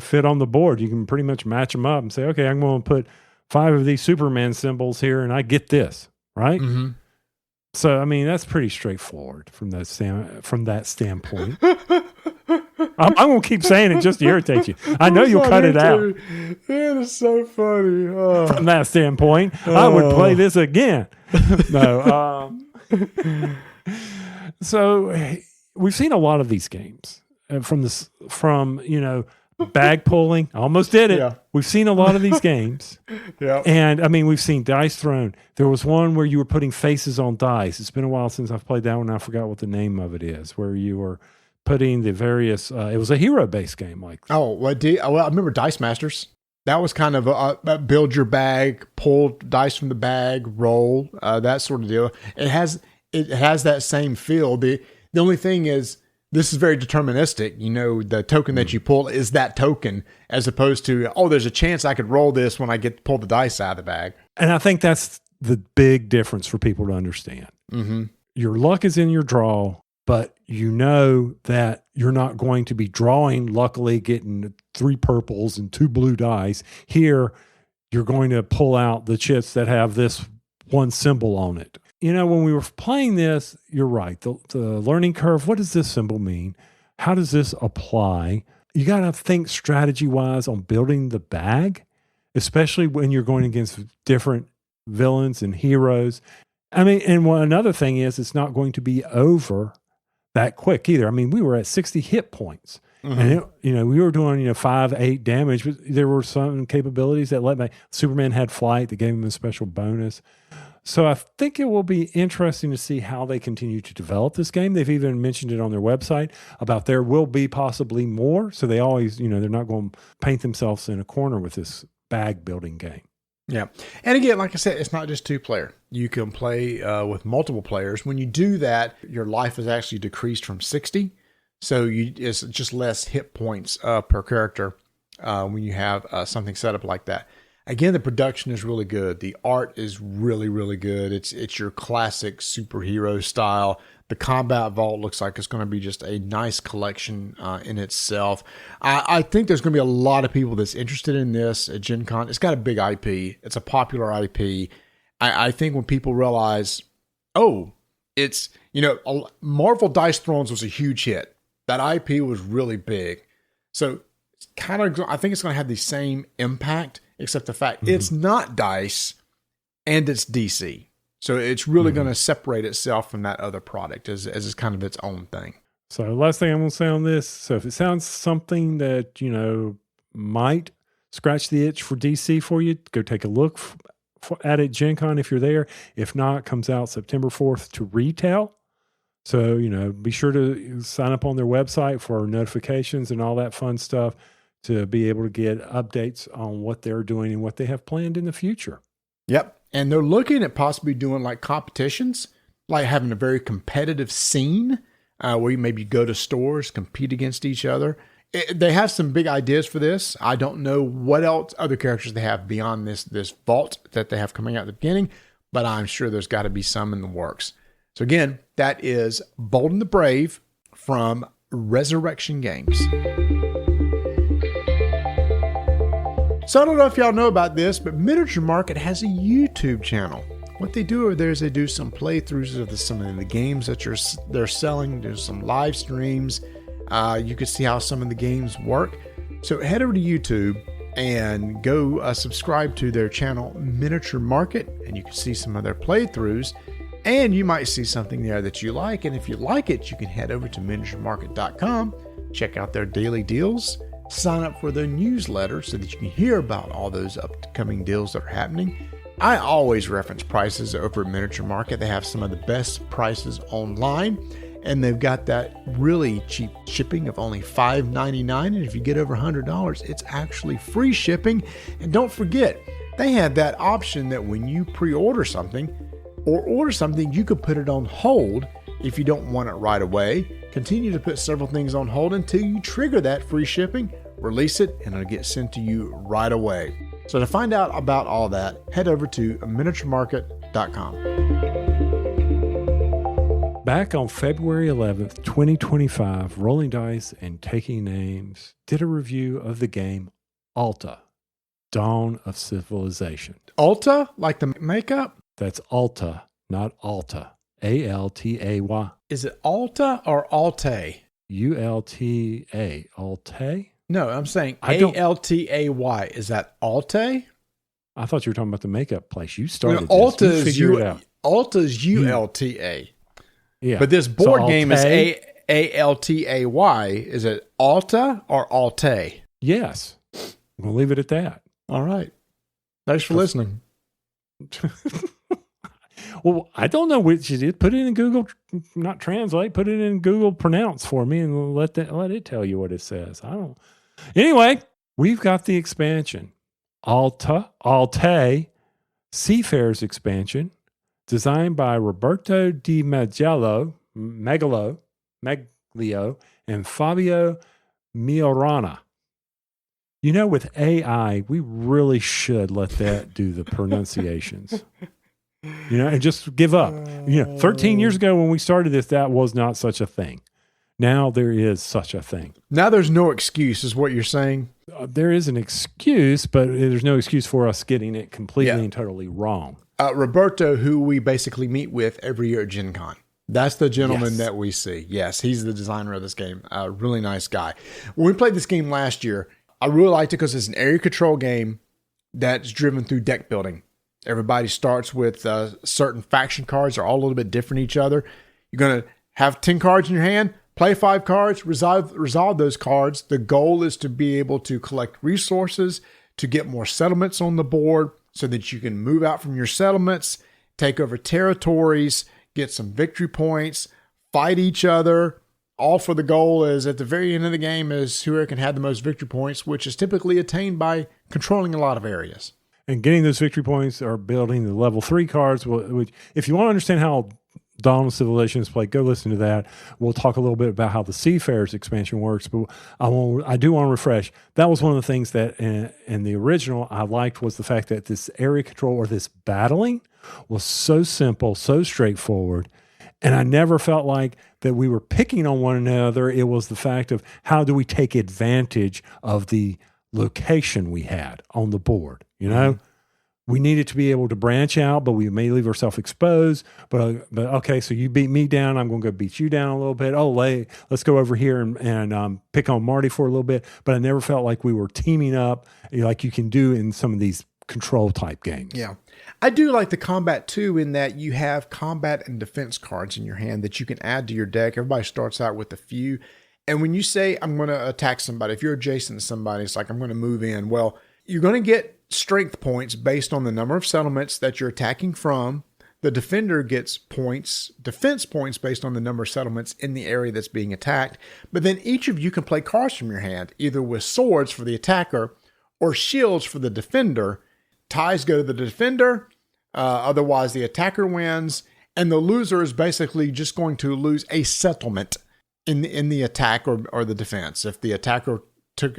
fit on the board. You can pretty much match them up and say, okay, I'm going to put 5 of these Superman symbols here and I get this, right? Mm-hmm. So, that's pretty straightforward from that standpoint. I'm going to keep saying it just to irritate you. I know you'll cut it out. That is so funny. Oh. From that standpoint, I would play this again. No. So we've seen a lot of these games. From bag pulling. I almost did it. Yeah. We've seen a lot of these games. Yeah. And we've seen dice thrown. There was one where you were putting faces on dice. It's been a while since I've played that one. I forgot what the name of it is, where you were putting the various, it was a hero-based game. I remember Dice Masters. That was kind of a build your bag, pull dice from the bag, roll, that sort of deal. It has that same feel. The only thing is, this is very deterministic. The token that you pull is that token, as opposed to, there's a chance I could roll this when I get to pull the dice out of the bag. And I think that's the big difference for people to understand. Mm-hmm. Your luck is in your draw, but you know that you're not going to be drawing, luckily, getting 3 purples and 2 blue dice. Here, you're going to pull out the chips that have this one symbol on it. When we were playing this, you're right. The learning curve, what does this symbol mean? How does this apply? You got to think strategy-wise on building the bag, especially when you're going against different villains and heroes. Another thing is it's not going to be over that quick either. We were at 60 hit points. Mm-hmm. And, we were doing, 5, 8 damage, but there were some capabilities that let me. Superman had flight that gave him a special bonus. So I think it will be interesting to see how they continue to develop this game. They've even mentioned it on their website about there will be possibly more. So they always, they're not going to paint themselves in a corner with this bag building game. Yeah. And again, like I said, it's not just 2-player. You can play with multiple players. When you do that, your life is actually decreased from 60. So it's just less hit points per character when you have something set up like that. Again, the production is really good. The art is really, really good. It's your classic superhero style. The combat vault looks like it's going to be just a nice collection in itself. I think there's going to be a lot of people that's interested in this at Gen Con. It's got a big IP. It's a popular IP. I think when people realize, it's, Marvel Dice Thrones was a huge hit. That IP was really big. So it's I think it's going to have the same impact, except the fact it's not Dice and it's DC. So it's really going to separate itself from that other product as it's kind of its own thing. So last thing I'm going to say on this. So if it sounds something that, might scratch the itch for DC for you, go take a look at it Gen Con if you're there. If not, it comes out September 4th to retail. So, be sure to sign up on their website for notifications and all that fun stuff to be able to get updates on what they're doing and what they have planned in the future. Yep. And they're looking at possibly doing like competitions, like having a very competitive scene where you maybe go to stores, compete against each other. They have some big ideas for this. I don't know what else other characters they have beyond this vault that they have coming out at the beginning, but I'm sure there's got to be some in the works. So again, that is Bold and the Brave from Resurrection Games. So I don't know if y'all know about this, but Miniature Market has a YouTube channel. What they do over there is they do some playthroughs of some of the games that they're selling. There's some live streams. You can see how some of the games work. So head over to YouTube and go subscribe to their channel, Miniature Market, and you can see some of their playthroughs. And you might see something there that you like. And if you like it, you can head over to miniaturemarket.com, check out their daily deals, sign up for their newsletter so that you can hear about all those upcoming deals that are happening. I always reference prices over at Miniature Market. They have some of the best prices online, and they've got that really cheap shipping of only $5.99. And if you get over $100, it's actually free shipping. And don't forget, they have that option that when you pre-order something or order something, you could put it on hold if you don't want it right away. Continue to put several things on hold until you trigger that free shipping, release it, and it'll get sent to you right away. So to find out about all that, head over to miniaturemarket.com. Back on February 11th, 2025, Rolling Dice and Taking Names did a review of the game Altay, Dawn of Civilization. Ulta, like the makeup? That's Altay, not Alta. Altay. Is it Alta or Altay? Ulta. Altay? No, I'm saying Altay. Is that Altay? I thought you were talking about the makeup place. You started this. Alta You is figure it out. Alta's ULTA. Yeah. But this board game is Altay? Altay. Is it Alta or Altay? Yes. We'll leave it at that. All right. Thanks for listening. Well, I don't know which it is. Put it in Google, not translate. Put it in Google pronounce for me, and let it tell you what it says. I don't. Anyway, we've got the expansion, Altay, Seafarers expansion, designed by Roberto Di Maglio, and Fabio Miorana. With AI, we really should let that do the pronunciations. And just give up. 13 years ago when we started this, that was not such a thing. Now there is such a thing. Now there's no excuse, is what you're saying? There is an excuse, but there's no excuse for us getting it completely and totally wrong. Roberto, who we basically meet with every year at Gen Con. That's the gentleman that we see. Yes, he's the designer of this game. Really nice guy. When we played this game last year, I really liked it because it's an area control game that's driven through deck building. Everybody starts with certain faction cards. They're all a little bit different each other. You're going to have 10 cards in your hand, play 5 cards, resolve those cards. The goal is to be able to collect resources to get more settlements on the board so that you can move out from your settlements, take over territories, get some victory points, fight each other. All for the goal is at the very end of the game is whoever can have the most victory points, which is typically attained by controlling a lot of areas. And getting those victory points are building the level 3 cards. Which, if you want to understand how Dawn of Civilization is played, go listen to that. We'll talk a little bit about how the Seafarers expansion works. But I do want to refresh. That was one of the things that in the original I liked, was the fact that this area control, or this battling, was so simple, so straightforward. And I never felt like that we were picking on one another. It was the fact of how do we take advantage of the location we had on the board. You know, we needed to be able to branch out, but we may leave ourselves exposed. But okay, so you beat me down, I'm going to go beat you down a little bit. Oh, let's go over here and pick on Marty for a little bit. But I never felt like we were teaming up, like you can do in some of these control type games. Yeah. I do like the combat too, in that you have combat and defense cards in your hand that you can add to your deck. Everybody starts out with a few. And when you say, I'm going to attack somebody, if you're adjacent to somebody, it's like, I'm going to move in. Well, you're going to get strength points based on the number of settlements that you're attacking from. The defender gets defense points based on the number of settlements in the area that's being attacked. But then each of you can play cards from your hand, either with swords for the attacker or shields for the defender. Ties go to the defender, otherwise the attacker wins, and the loser is basically just going to lose a settlement in the attack or the defense. If the attacker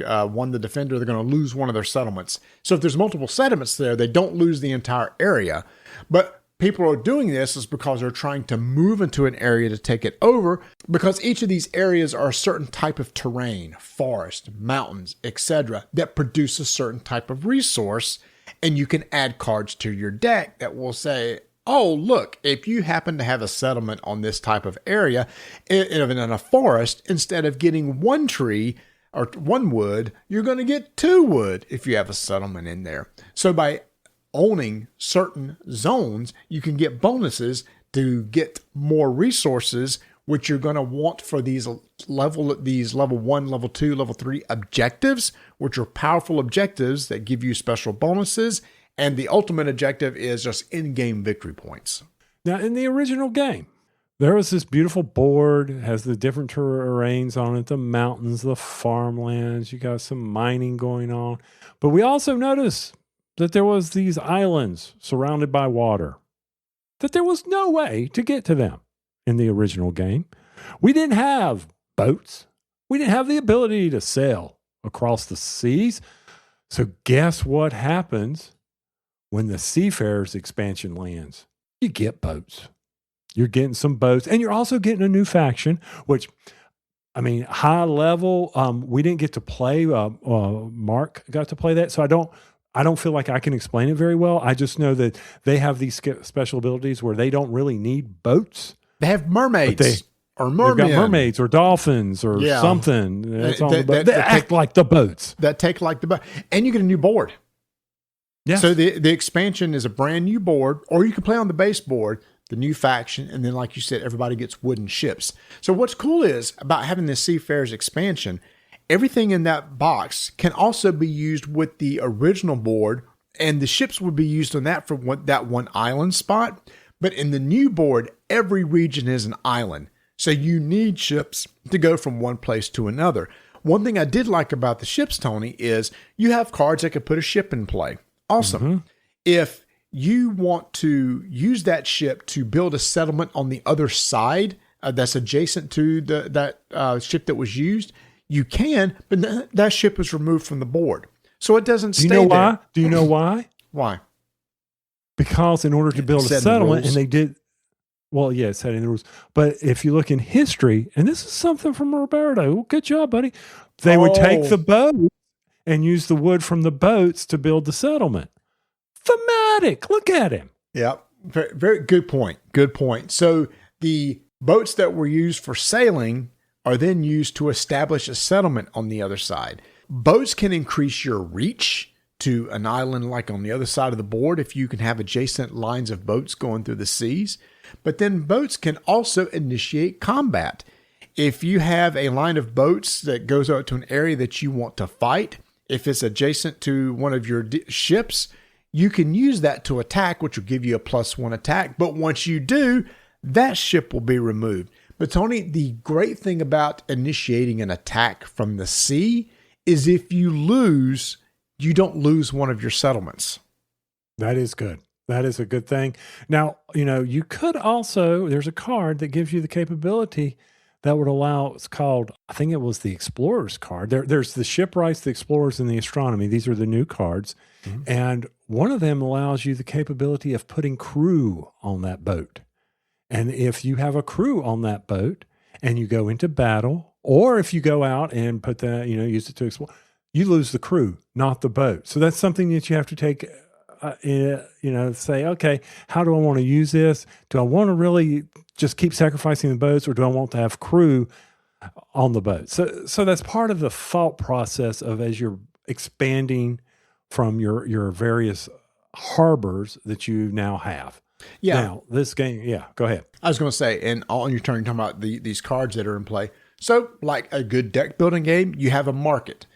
won the defender, they're going to lose one of their settlements. So if there's multiple settlements there, they don't lose the entire area. But people are doing this is because they're trying to move into an area to take it over, because each of these areas are a certain type of terrain, forest, mountains, etc., that produce a certain type of resource. And you can add cards to your deck that will say, oh, look, if you happen to have a settlement on this type of area in a forest, instead of getting one tree or one wood, you're going to get 2 wood if you have a settlement in there. So by owning certain zones, you can get bonuses to get more resources, which you're going to want for these level 1, level 2, level 3 objectives, which are powerful objectives that give you special bonuses. And the ultimate objective is just in-game victory points. Now, in the original game, there was this beautiful board. It has the different terrains on it, the mountains, the farmlands. You got some mining going on. But we also noticed that there was these islands surrounded by water, that there was no way to get to them in the original game. We didn't have boats. We didn't have the ability to sail across the seas. So guess what happens when the Seafarers expansion lands? You get boats. You're getting some boats, and you're also getting a new faction, which, I mean, high level. We didn't get to play. Mark got to play that, so I don't feel like I can explain it very well. I just know that they have these special abilities where they don't really need boats. They have mermaids or mermen. They've got mermaids or dolphins or something. They act like the boats. That take like the boat. And you get a new board. Yes. So the expansion is a brand new board, or you can play on the base board, the new faction, and then, like you said, everybody gets wooden ships. So what's cool is about having this Seafarers expansion, everything in that box can also be used with the original board, and the ships would be used on that for that one island spot. But in the new board, every region is an island. So you need ships to go from one place to another. One thing I did like about the ships, Tony, is you have cards that could put a ship in play. Awesome. Mm-hmm. If you want to use that ship to build a settlement on the other side that's adjacent to that ship that was used, you can, but that ship is removed from the board. So it doesn't stay there. Do you know why? Do you know why? Why? Because in order to build a settlement, and they did, well, yeah, setting the rules. But if you look in history, and this is something from Roberto, good job, buddy. They would take the boat and use the wood from the boats to build the settlement. Thematic. Look at him. Yeah. Very, very good point. Good point. So the boats that were used for sailing are then used to establish a settlement on the other side. Boats can increase your reach to an island like on the other side of the board if you can have adjacent lines of boats going through the seas. But then boats can also initiate combat. If you have a line of boats that goes out to an area that you want to fight, if it's adjacent to one of your ships, you can use that to attack, which will give you a +1 attack. But once you do, that ship will be removed. But Tony, the great thing about initiating an attack from the sea is if you lose, you don't lose one of your settlements. That is good. That is a good thing. Now, you could also, there's a card that gives you the capability that would allow, it's called, I think it was the Explorer's card. There's the Shipwrights, the Explorers, and the Astronomy. These are the new cards. Mm-hmm. And one of them allows you the capability of putting crew on that boat. And if you have a crew on that boat and you go into battle, or if you go out and put that, use it to explore, you lose the crew, not the boat. So that's something that you have to take, say, okay, how do I want to use this? Do I want to really just keep sacrificing the boats, or do I want to have crew on the boat? So that's part of the thought process of as you're expanding from your various harbors that you now have. Yeah. Now, this game, go ahead. I was going to say, and on your turn, you're talking about these cards that are in play. So, like a good deck building game, you have a market.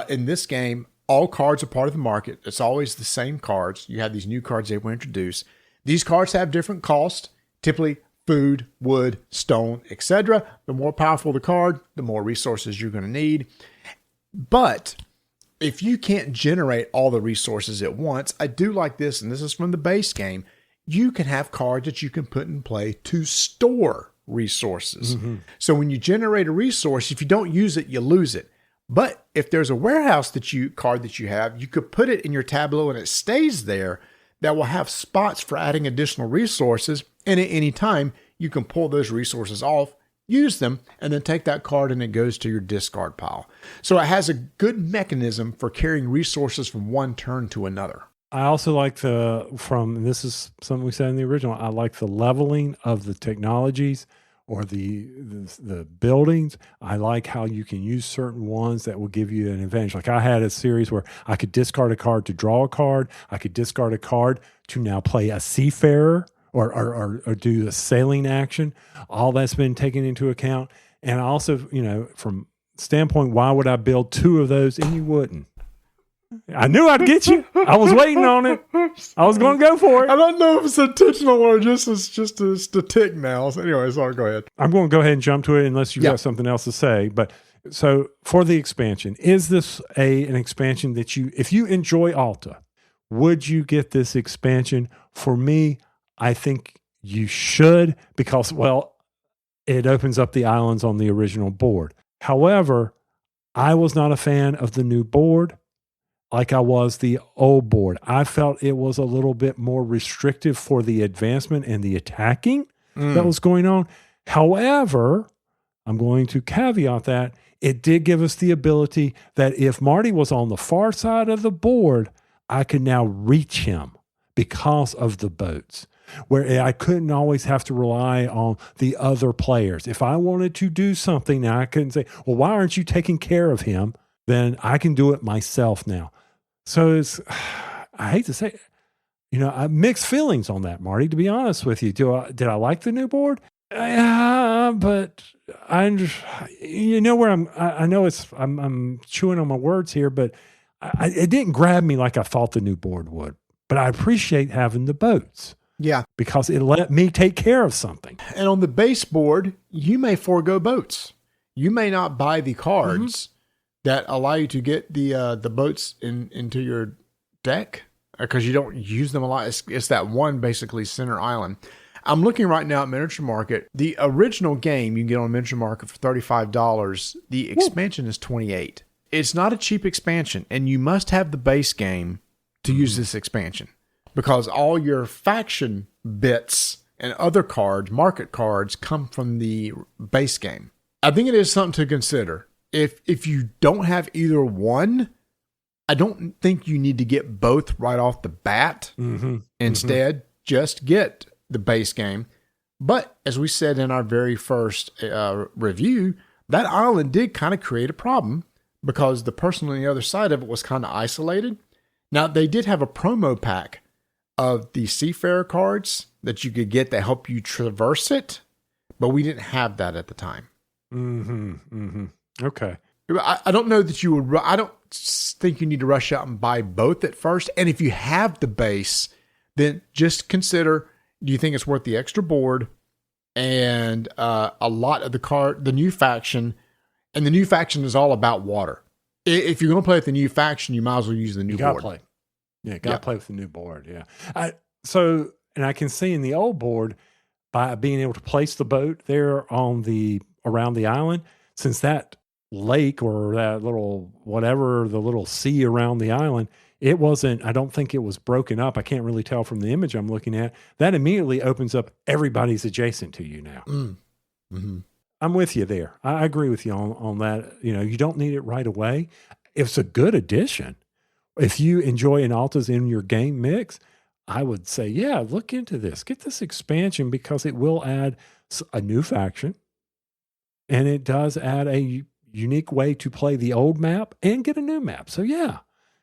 In this game, all cards are part of the market. It's always the same cards. You have these new cards they will introduce. These cards have different costs, typically food, wood, stone, etc. The more powerful the card, the more resources you're going to need. But if you can't generate all the resources at once, I do like this, and this is from the base game, you can have cards that you can put in play to store resources. Mm-hmm. So when you generate a resource, if you don't use it, you lose it. But if there's a warehouse card that you have, you could put it in your tableau and it stays there. That will have spots for adding additional resources. And at any time, you can pull those resources off, use them, and then take that card and it goes to your discard pile. So it has a good mechanism for carrying resources from one turn to another. I also like this is something we said in the original, I like the leveling of the technologies or the buildings. I like how you can use certain ones that will give you an advantage. Like I had a series where I could discard a card to draw a card. I could discard a card to now play a seafarer or do the sailing action. All that's been taken into account. And also, from standpoint, why would I build two of those? And you wouldn't. I knew I'd get you. I was waiting on it. I was going to go for it. I don't know if it's intentional or just a tick now. So anyway, sorry, go ahead. I'm going to go ahead and jump to it unless you've got something else to say. But so for the expansion, is this an expansion that if you enjoy Alta, would you get this expansion? For me, I think you should because, it opens up the islands on the original board. However, I was not a fan of the new board like I was the old board. I felt it was a little bit more restrictive for the advancement and the attacking that was going on. However, I'm going to caveat that it did give us the ability that if Marty was on the far side of the board, I could now reach him because of the boats, where I couldn't always have to rely on the other players. If I wanted to do something now, I couldn't say, well, why aren't you taking care of him? Then I can do it myself now. So I hate to say, I have mixed feelings on that, Marty, to be honest with you. Did I like the new board? But I where I know I'm chewing on my words here, but it didn't grab me like I thought the new board would. But I appreciate having the boats. Yeah. Because it let me take care of something. And on the base board, you may forego boats. You may not buy the cards that allow you to get the boats into your deck because you don't use them a lot. It's that one basically center island. I'm looking right now at Miniature Market. The original game you can get on Miniature Market for $35. The expansion is $28. It's not a cheap expansion, and you must have the base game to use this expansion because all your faction bits and other cards, market cards, come from the base game. I think it is something to consider. If you don't have either one, I don't think you need to get both right off the bat. Instead, just get the base game. But as we said in our very first review, that island did kind of create a problem because the person on the other side of it was kind of isolated. Now, they did have a promo pack of the Seafarer cards that you could get that help you traverse it, but we didn't have that at the time. Okay. I don't know that you would. I don't think you need to rush out and buy both at first. And if you have the base, then just consider, do you think it's worth the extra board and a lot of the new faction? And the new faction is all about water. If you're going to play with the new faction, you might as well use the new board. Yeah, got to play with the new board. Yeah. And I can see in the old board, by being able to place the boat there around the island, since that lake or that little whatever, the little sea around the island, I don't think it was broken up. I can't really tell from the image I'm looking at. That immediately opens up everybody's adjacent to you now. Mm-hmm. I'm with you there. I agree with you on that. You don't need it right away. It's a good addition. If you enjoy an Altas in your game mix, I would say, yeah, look into this. Get this expansion because it will add a new faction. And it does add a unique way to play the old map and get a new map. So yeah,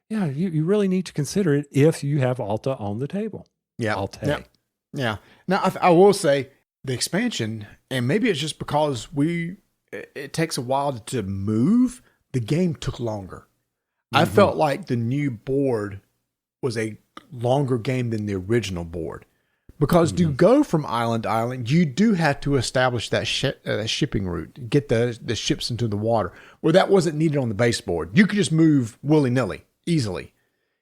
you really need to consider it if you have Alta on the table. Yeah. Altay. Yeah. Now, I will say the expansion, and maybe it's just because it takes a while to move, the game took longer. I felt like the new board was a longer game than the original board. Because to go from island to island, you do have to establish that shipping route, get the ships into the water, where that wasn't needed on the base board. You could just move willy-nilly, easily.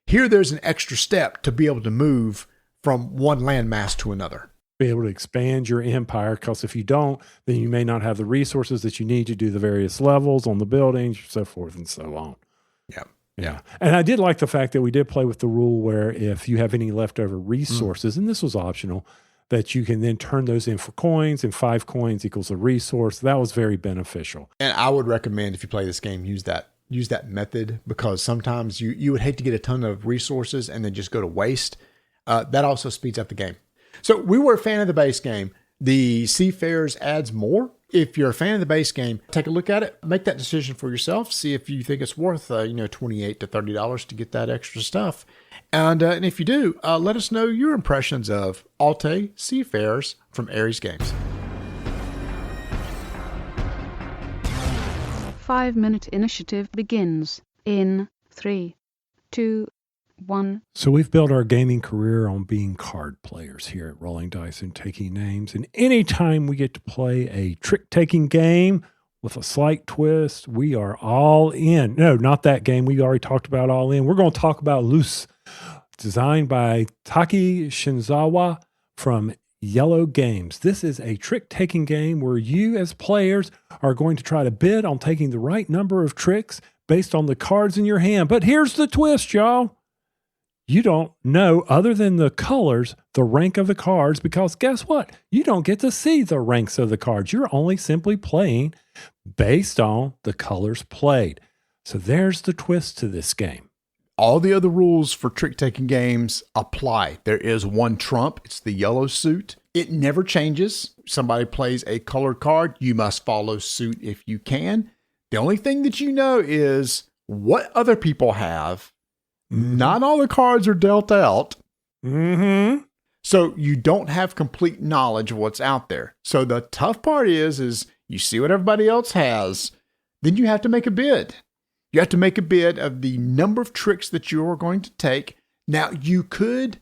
Here, there's an extra step to be able to move from one landmass to another. Be able to expand your empire, because if you don't, then you may not have the resources that you need to do the various levels on the buildings, so forth and so on. Yeah. And I did like the fact that we did play with the rule where if you have any leftover resources, and this was optional, that you can then turn those in for coins, and 5 coins equals a resource. That was very beneficial. And I would recommend, if you play this game, use that method, because sometimes you would hate to get a ton of resources and then just go to waste. That also speeds up the game. So we were a fan of the base game. The Seafarers adds more. If you're a fan of the base game, take a look at it, make that decision for yourself, see if you think it's worth $28 to $30 to get that extra stuff. And if you do, let us know your impressions of Altay Seafarers from Ares Games. 5-minute initiative begins in 3, 2, 1. So we've built our gaming career on being card players here at Rolling Dice and Taking Names. And anytime we get to play a trick-taking game with a slight twist, we are all in. No, not that game. We already talked about all in. We're going to talk about Loose, designed by Taki Shinzawa from IELLO Games. This is a trick-taking game where you as players are going to try to bid on taking the right number of tricks based on the cards in your hand. But here's the twist, y'all. You don't know, other than the colors, the rank of the cards, because guess what? You don't get to see the ranks of the cards. You're only simply playing based on the colors played. So there's the twist to this game. All the other rules for trick-taking games apply. There is one trump. It's the yellow suit. It never changes. Somebody plays a colored card. You must follow suit if you can. The only thing that you know is what other people have. Not all the cards are dealt out. Mm-hmm. So you don't have complete knowledge of what's out there. So the tough part is you see what everybody else has, then you have to make a bid. You have to make a bid of the number of tricks that you are going to take. Now, you could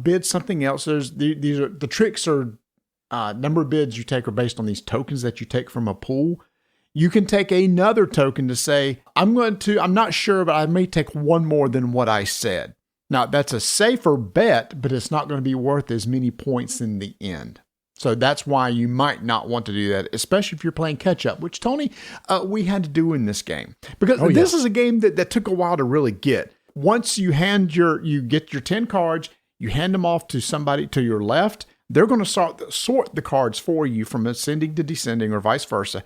bid something else. The tricks are number of bids you take are based on these tokens that you take from a pool. You can take another token to say, I'm not sure, but I may take one more than what I said. Now, that's a safer bet, but it's not going to be worth as many points in the end. So that's why you might not want to do that, especially if you're playing catch-up, which, Tony, we had to do in this game. Because this is a game that took a while to really get. Once you get your 10 cards, you hand them off to somebody to your left, they're going to sort the cards for you from ascending to descending or vice versa,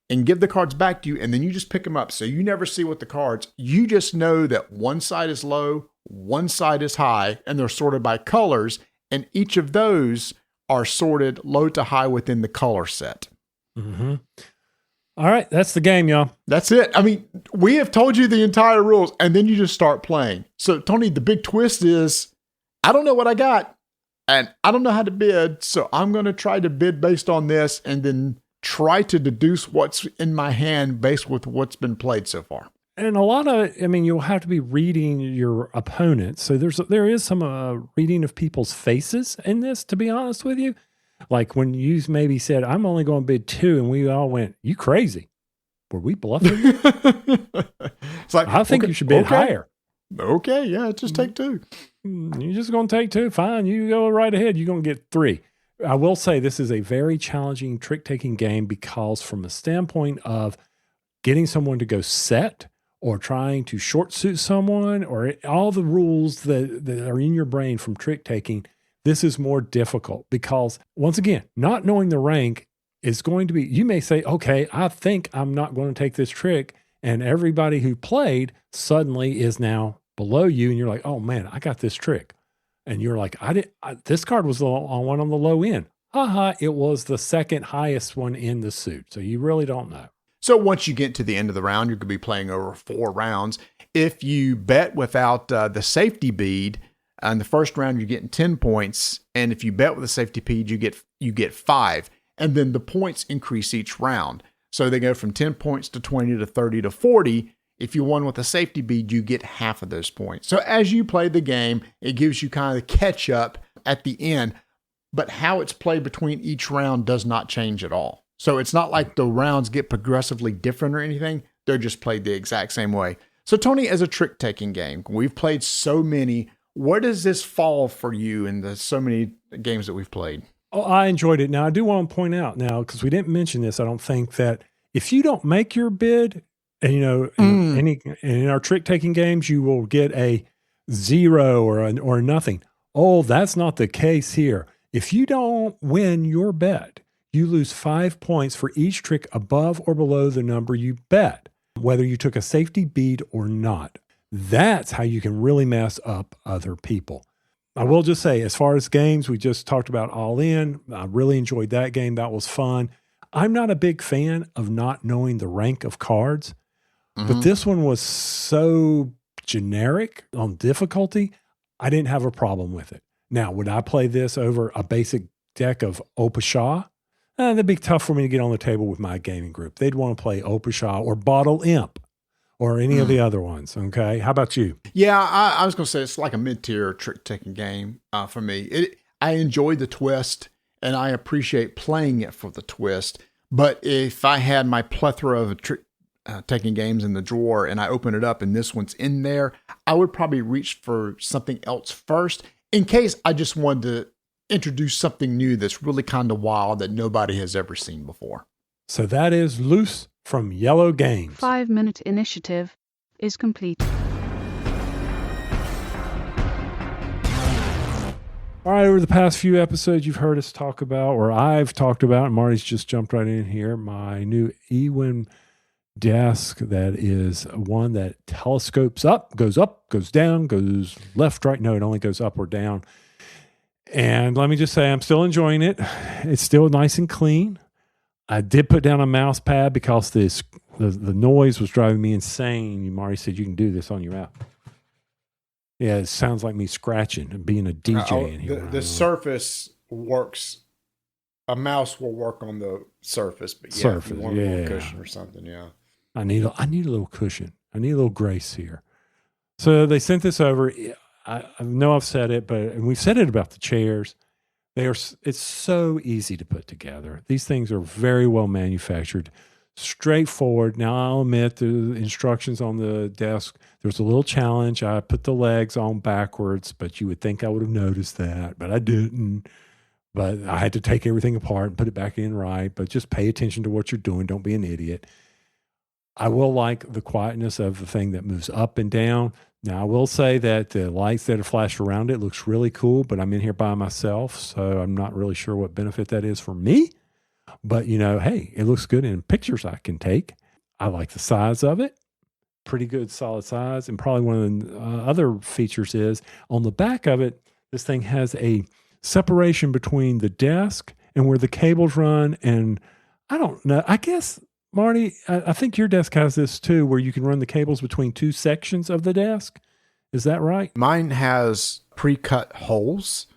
and give the cards back to you, and then you just pick them up. So you never see what the cards, you just know that one side is low, one side is high, and they're sorted by colors, and each of those are sorted low to high within the color set. Mm-hmm. All right, that's the game, y'all. That's it. I mean, we have told you the entire rules, and then you just start playing. So, Tony, the big twist is, I don't know what I got, and I don't know how to bid, so I'm going to try to bid based on this, and then try to deduce what's in my hand based with what's been played so far. And you'll have to be reading your opponent. So there is some reading of people's faces in this, to be honest with you. Like when you maybe said, I'm only going to bid 2, and we all went, you crazy. Were we bluffing? It's like, I think you should bid higher. Okay, yeah, just take 2. You're just going to take 2. Fine, you go right ahead. You're going to get 3. I will say this is a very challenging trick-taking game because from a standpoint of getting someone to go set or trying to short suit someone or all the rules that are in your brain from trick-taking, this is more difficult because, once again, not knowing the rank is going to be, you may say, okay, I think I'm not going to take this trick. And everybody who played suddenly is now below you. And you're like, oh man, I got this trick. And you're like, this card was the one on the low end. It was the second highest one in the suit. So you really don't know. So once you get to the end of the round, you're going to be playing over 4 rounds. If you bet without the safety bead, in the first round, you're getting 10 points. And if you bet with a safety bead, you get 5. And then the points increase each round. So they go from 10 points to 20 to 30 to 40. If you won with a safety bead, you get half of those points. So as you play the game, it gives you kind of the catch up at the end. But how it's played between each round does not change at all. So it's not like the rounds get progressively different or anything. They're just played the exact same way. So Tony, as a trick-taking game, we've played so many. Where does this fall for you in the so many games that we've played? Oh, I enjoyed it. Now, I do want to point out now, because we didn't mention this, I don't think, that if you don't make your bid, and in our trick-taking games, you will get a 0 or nothing. Oh, that's not the case here. If you don't win your bet, you lose 5 points for each trick above or below the number you bet, whether you took a safety bead or not. That's how you can really mess up other people. I will just say, as far as games, we just talked about All In. I really enjoyed that game. That was fun. I'm not a big fan of not knowing the rank of cards, but this one was so generic on difficulty, I didn't have a problem with it. Now, would I play this over a basic deck of Opashaw? That'd be tough for me to get on the table with my gaming group. They'd want to play Opashaw or Bottle Imp or any of the other ones. Okay. How about you? Yeah, I was going to say it's like a mid-tier trick-taking game for me. I enjoy the twist, and I appreciate playing it for the twist. But if I had my plethora of trick-taking games in the drawer and I open it up and this one's in there, I would probably reach for something else first in case I just wanted to introduce something new that's really kind of wild that nobody has ever seen before. So that is Loose from IELLO Games. 5-minute initiative is complete. All right, over the past few episodes, you've heard us talk about, or I've talked about, and Marty's just jumped right in here, my new Ewin Desk that is one that telescopes up, goes down, goes left, right. No, it only goes up or down. And let me just say, I'm still enjoying it. It's still nice and clean. I did put down a mouse pad because the noise was driving me insane. Marty said, you can do this on your app. Yeah, it sounds like me scratching and being a DJ in here. The surface works. A mouse will work on the surface, but yeah, surface, if you want a little cushion or something, yeah. I need a little cushion. I need a little grace here. So they sent this over. I know I've said it, and we've said it about the chairs. It's so easy to put together. These things are very well manufactured, straightforward. Now, I'll admit the instructions on the desk, there's a little challenge. I put the legs on backwards, but you would think I would have noticed that, but I didn't. But I had to take everything apart and put it back in right. But just pay attention to what you're doing. Don't be an idiot. I will like the quietness of the thing that moves up and down. Now, I will say that the lights that are flashed around it looks really cool, but I'm in here by myself, so I'm not really sure what benefit that is for me. But, hey, it looks good in pictures I can take. I like the size of it. Pretty good, solid size. And probably one of the other features is on the back of it, this thing has a separation between the desk and where the cables run. And I don't know, I guess, Marty, I think your desk has this too, where you can run the cables between two sections of the desk. Is that right? Mine has pre-cut holes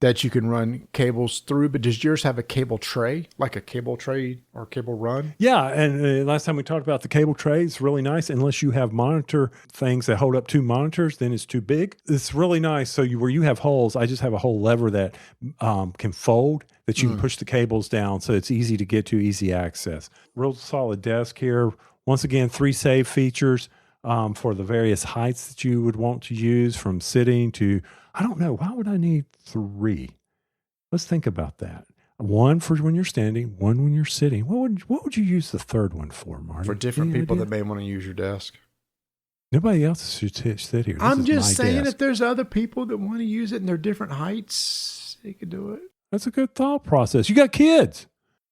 that you can run cables through, but does yours have a cable tray, like a cable tray or cable run? Yeah, and last time we talked about the cable tray, it's really nice. Unless you have monitor things that hold up 2 monitors, then it's too big. It's really nice. So where you have holes, I just have a whole lever that can fold, that you can push the cables down, so it's easy to get to, easy access. Real solid desk here. Once again, 3 save features. for the various heights that you would want to use, from sitting to, I don't know, why would I need 3? Let's think about that. 1 for when you're standing, 1 when you're sitting. What would you use the 3rd one for, Marty? For different people that may want to use your desk. Nobody else should sit here. I'm just saying, if there's other people that want to use it and they're different heights, they could do it. That's a good thought process. You got kids.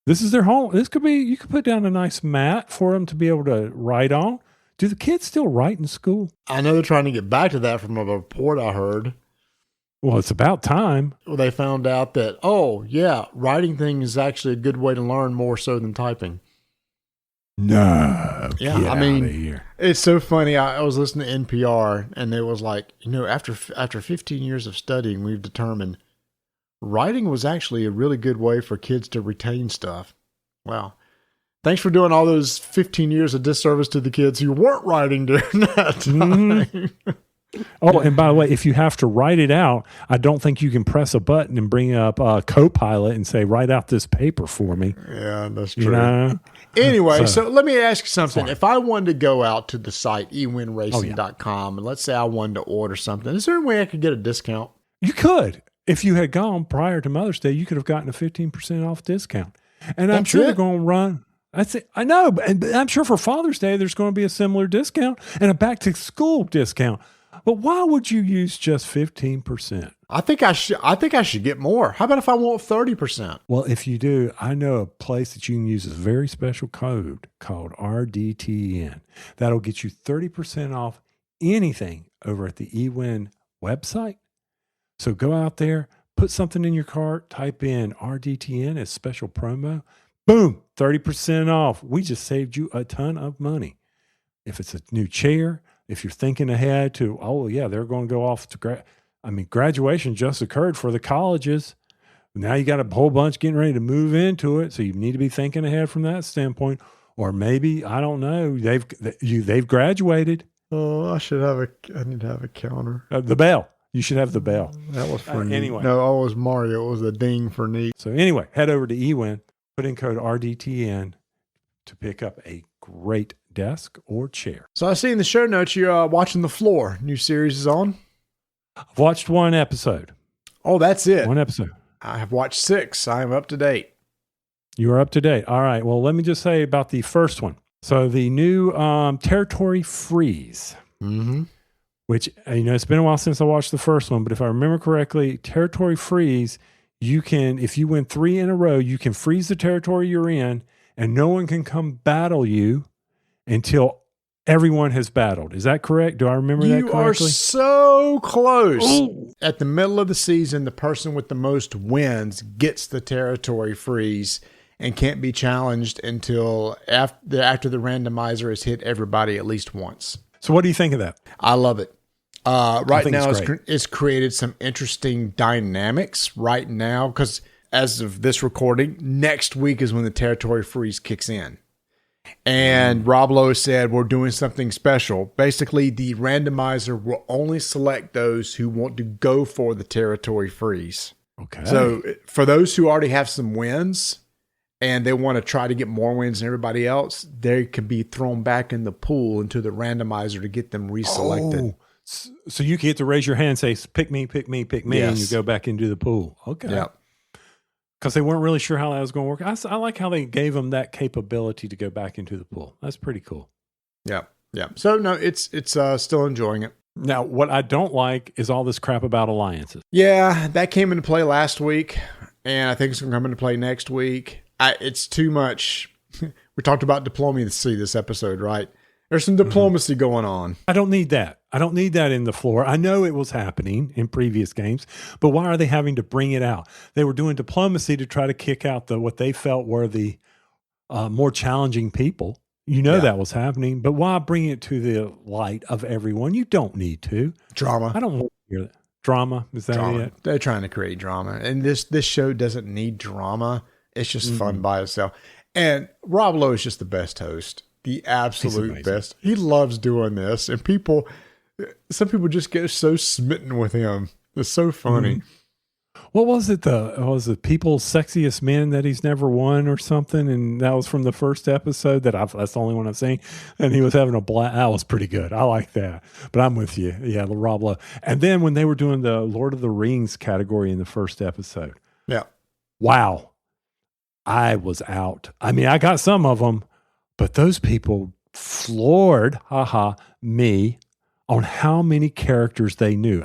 This is their home. This could be, you could put down a nice mat for them to be able to write on. Do the kids still write in school? I know they're trying to get back to that from a report I heard. Well, it's about time. Well, they found out that, writing things is actually a good way to learn more so than typing. No. Yeah, get I mean, out of here. It's so funny. I was listening to NPR, and it was like, after 15 years of studying, we've determined writing was actually a really good way for kids to retain stuff. Wow. Thanks for doing all those 15 years of disservice to the kids who weren't writing during that time. Mm-hmm. Oh, and by the way, if you have to write it out, I don't think you can press a button and bring up Copilot and say, write out this paper for me. Yeah, that's true. You know? Anyway, so let me ask you something. Sorry. If I wanted to go out to the site, ewinracing.com, and let's say I wanted to order something, is there a way I could get a discount? You could. If you had gone prior to Mother's Day, you could have gotten a 15% off discount. And I'm sure they're going to run. I know, but I'm sure for Father's Day, there's going to be a similar discount and a back to school discount. But why would you use just 15%? I think I should get more. How about if I want 30%? Well, if you do, I know a place that you can use a very special code called RDTN. That'll get you 30% off anything over at the Ewin website. So go out there, put something in your cart, type in RDTN as special promo. Boom, 30% off. We just saved you a ton of money. If it's a new chair, if you're thinking ahead to, they're going to go off to graduation just occurred for the colleges. Now you got a whole bunch getting ready to move into it. So you need to be thinking ahead from that standpoint. Or maybe, I don't know, they've graduated. Oh, I need to have a counter. The bell. You should have the bell. That was for neat. Anyway. No, it was Mario. It was a ding for neat. So anyway, head over to Ewin, put in code RDTN to pick up a great desk or chair. So I see in the show notes you're watching The Floor. New series is on. I've watched 1 episode. Oh, that's it. 1 episode. I have watched 6. I am up to date. You are up to date. All right. Well, let me just say about the first one. So the new Territory Freeze, which, it's been a while since I watched the first one, but if I remember correctly, Territory Freeze, you can, if you win 3 in a row, you can freeze the territory you're in and no one can come battle you until everyone has battled. Is that correct? Do I remember that correctly? You are so close. Ooh. At the middle of the season, the person with the most wins gets the territory freeze and can't be challenged until after the randomizer has hit everybody at least once. So what do you think of that? I love it. Right now, it's created some interesting dynamics right now because as of this recording, next week is when the territory freeze kicks in. And Rob Lowe said, we're doing something special. Basically, the randomizer will only select those who want to go for the territory freeze. Okay. So for those who already have some wins and they want to try to get more wins than everybody else, they can be thrown back in the pool into the randomizer to get them reselected. Oh, so you get to raise your hand and say, pick me, pick me, pick me, and you go back into the pool. Okay. Yeah. Because they weren't really sure how that was going to work. I like how they gave them that capability to go back into the pool. That's pretty cool. Yeah. Yeah. So, no, it's still enjoying it. Now, what I don't like is all this crap about alliances. Yeah, that came into play last week, and I think it's going to come into play next week. It's too much. We talked about diplomacy this episode, right? There's some diplomacy going on. I don't need that. I don't need that in the floor. I know it was happening in previous games, but why are they having to bring it out? They were doing diplomacy to try to kick out what they felt were the more challenging people. That was happening, but why bring it to the light of everyone? You don't need to. Drama. I don't want to hear that. Drama? Is that drama. it? They're trying to create drama. And this show doesn't need drama. It's just fun by itself. And Rob Lowe is just the best host. The absolute best. He loves doing this. And some people just get so smitten with him. It's so funny. What was it? Was it People's Sexiest Men that he's never won or something? And that was from the first episode that's the only one I've seen. And he was having a blast. That was pretty good. I like that. But I'm with you. Yeah, the Rob Lowe. And then when they were doing the Lord of the Rings category in the first episode. Yeah. Wow. I was out. I mean, I got some of them, but those people floored, me on how many characters they knew.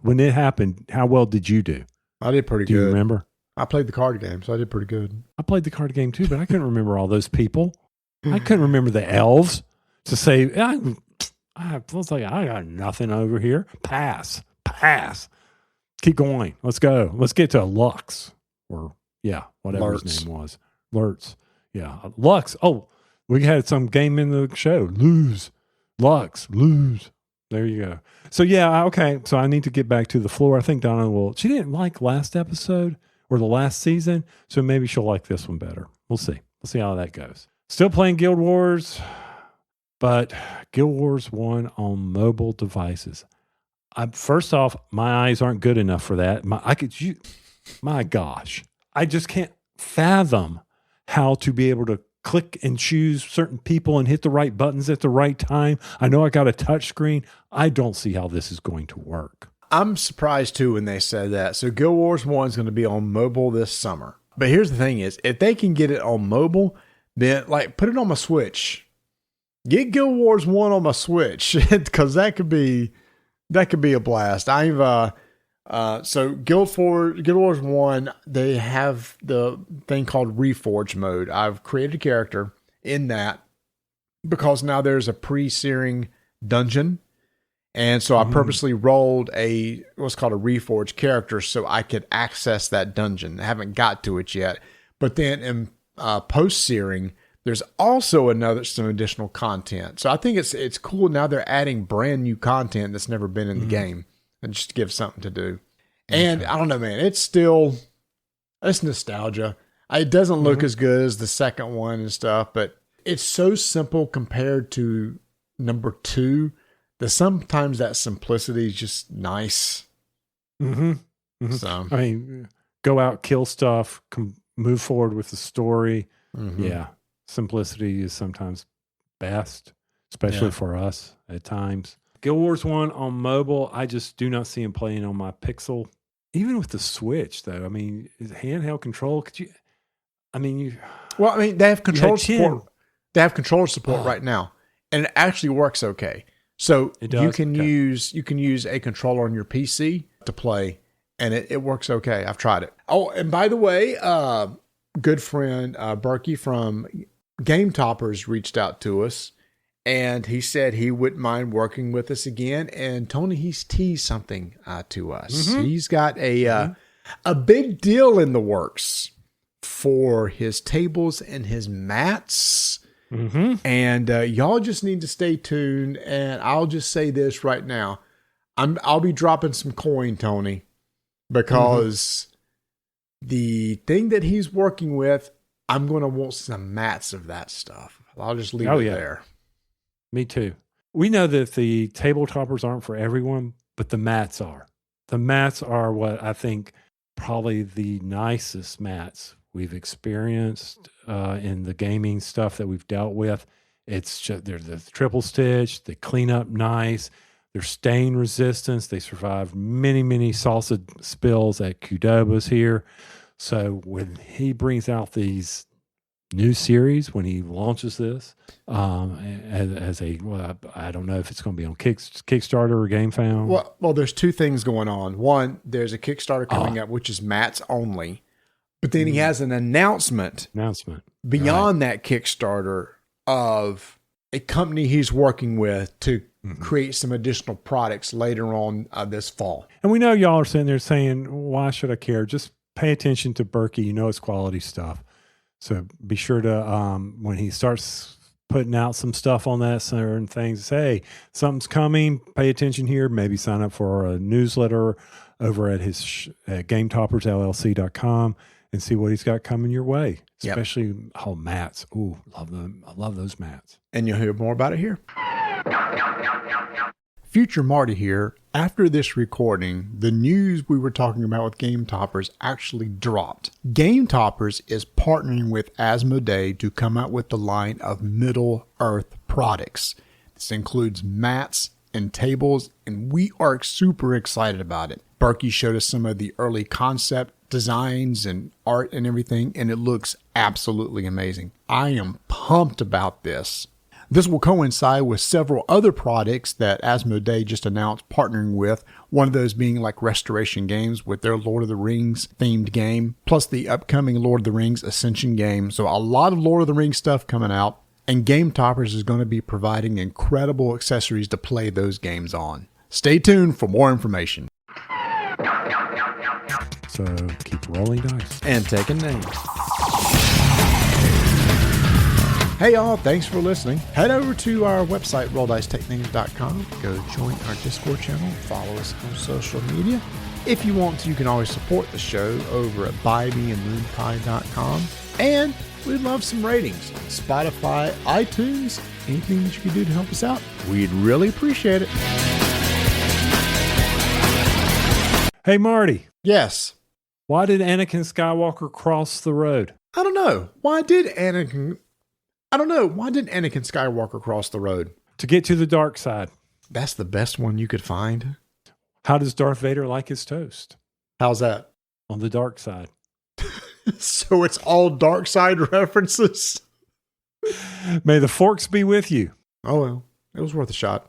When it happened, how well did you do? I did pretty good. Do you remember? I played the card game, so I did pretty good. I played the card game too, but I couldn't remember all those people. I couldn't remember the elves to say, I was like, I got nothing over here. Pass. Keep going. Let's go. Let's get to Lux or whatever Lurtz. his name was. Lurtz. Yeah. Lux. Oh, we had some game in the show. Lux. There you go. So okay. So I need to get back to the floor. I think Donna she didn't like last episode or the last season, so maybe she'll like this one better. We'll see. We'll see how that goes. Still playing Guild Wars, but Guild Wars 1 on mobile devices. First off, my eyes aren't good enough for that. My gosh. I just can't fathom how to be able to click and choose certain people and hit the right buttons at the right time. I know I got a touch screen. I don't see how this is going to work. I'm surprised too when they said that. So Guild Wars 1 is going to be on mobile this summer. But here's the thing is, if they can get it on mobile, then put it on my Switch. Get Guild Wars 1 on my Switch because that could be a blast. So Guild Wars 1, they have the thing called Reforge mode. I've created a character in that because now there's a pre-searing dungeon. And so I purposely rolled what's called a Reforge character so I could access that dungeon. I haven't got to it yet. But then in post-searing, there's also some additional content. So I think it's cool now they're adding brand new content that's never been in the game. And just to give something to do. And I don't know, man, it's nostalgia. It doesn't look as good as the second one and stuff, but it's so simple compared to number 2 that sometimes that simplicity is just nice. So, I mean, go out, kill stuff, move forward with the story. Yeah. Simplicity is sometimes best, especially for us at times. Guild Wars 1 on mobile, I just do not see him playing on my Pixel. Even with the Switch, though. I mean, is handheld control? They have controller support. They have controller support right now, and it actually works okay. So you can use a controller on your PC to play, and it works okay. I've tried it. Oh, and by the way, good friend Berkey from Game Toppers reached out to us. And he said he wouldn't mind working with us again. And Tony, he's teased something to us. He's got a big deal in the works for his tables and his mats. And y'all just need to stay tuned. And I'll just say this right now. I'll be dropping some coin, Tony, because the thing that he's working with, I'm going to want some mats of that stuff. I'll just leave it there. Me too. We know that the table toppers aren't for everyone, but the mats are. The mats are what I think probably the nicest mats we've experienced in the gaming stuff that we've dealt with. It's just, they're the triple stitch, they clean up nice, they're stain resistance, they survive many, many salsa spills at Qdoba's here. So when he brings out these new series, when he launches this as I don't know if it's going to be on Kickstarter or GameFound. Well, there's two things going on. One, there's a Kickstarter coming up, which is mats only. But then he has an announcement beyond that Kickstarter of a company he's working with to create some additional products later on this fall. And we know y'all are sitting there saying, why should I care? Just pay attention to Berkey. You know it's quality stuff. So be sure to, when he starts putting out some stuff on that, certain things, say, something's coming, pay attention here, maybe sign up for a newsletter over at his at GameToppersLLC.com and see what he's got coming your way, especially mats. Ooh, love them. I love those mats. And you'll hear more about it here. Future Marty here. After this recording, the news we were talking about with Game Toppers actually dropped. Game Toppers is partnering with Asmodee to come out with the line of Middle-earth products. This includes mats and tables, and we are super excited about it. Berkey showed us some of the early concept designs and art and everything, and it looks absolutely amazing. I am pumped about this. This will coincide with several other products that Asmodee just announced partnering with, one of those being like Restoration Games with their Lord of the Rings themed game, plus the upcoming Lord of the Rings Ascension game. So a lot of Lord of the Rings stuff coming out, and Game Toppers is going to be providing incredible accessories to play those games on. Stay tuned for more information. So keep rolling dice. And taking names. Hey y'all, thanks for listening. Head over to our website, rolldicetakenames.com. Go join our Discord channel. Follow us on social media. If you want to, you can always support the show over at buymeandmoonpie.com. And we'd love some ratings on Spotify, iTunes, anything that you could do to help us out. We'd really appreciate it. Hey, Marty. Yes. Why did Anakin Skywalker cross the road? I don't know. Why did Anakin Skywalker cross the road? To get to the dark side. That's the best one you could find. How does Darth Vader like his toast? How's that? On the dark side. So it's all dark side references? May the forks be with you. Oh well, it was worth a shot.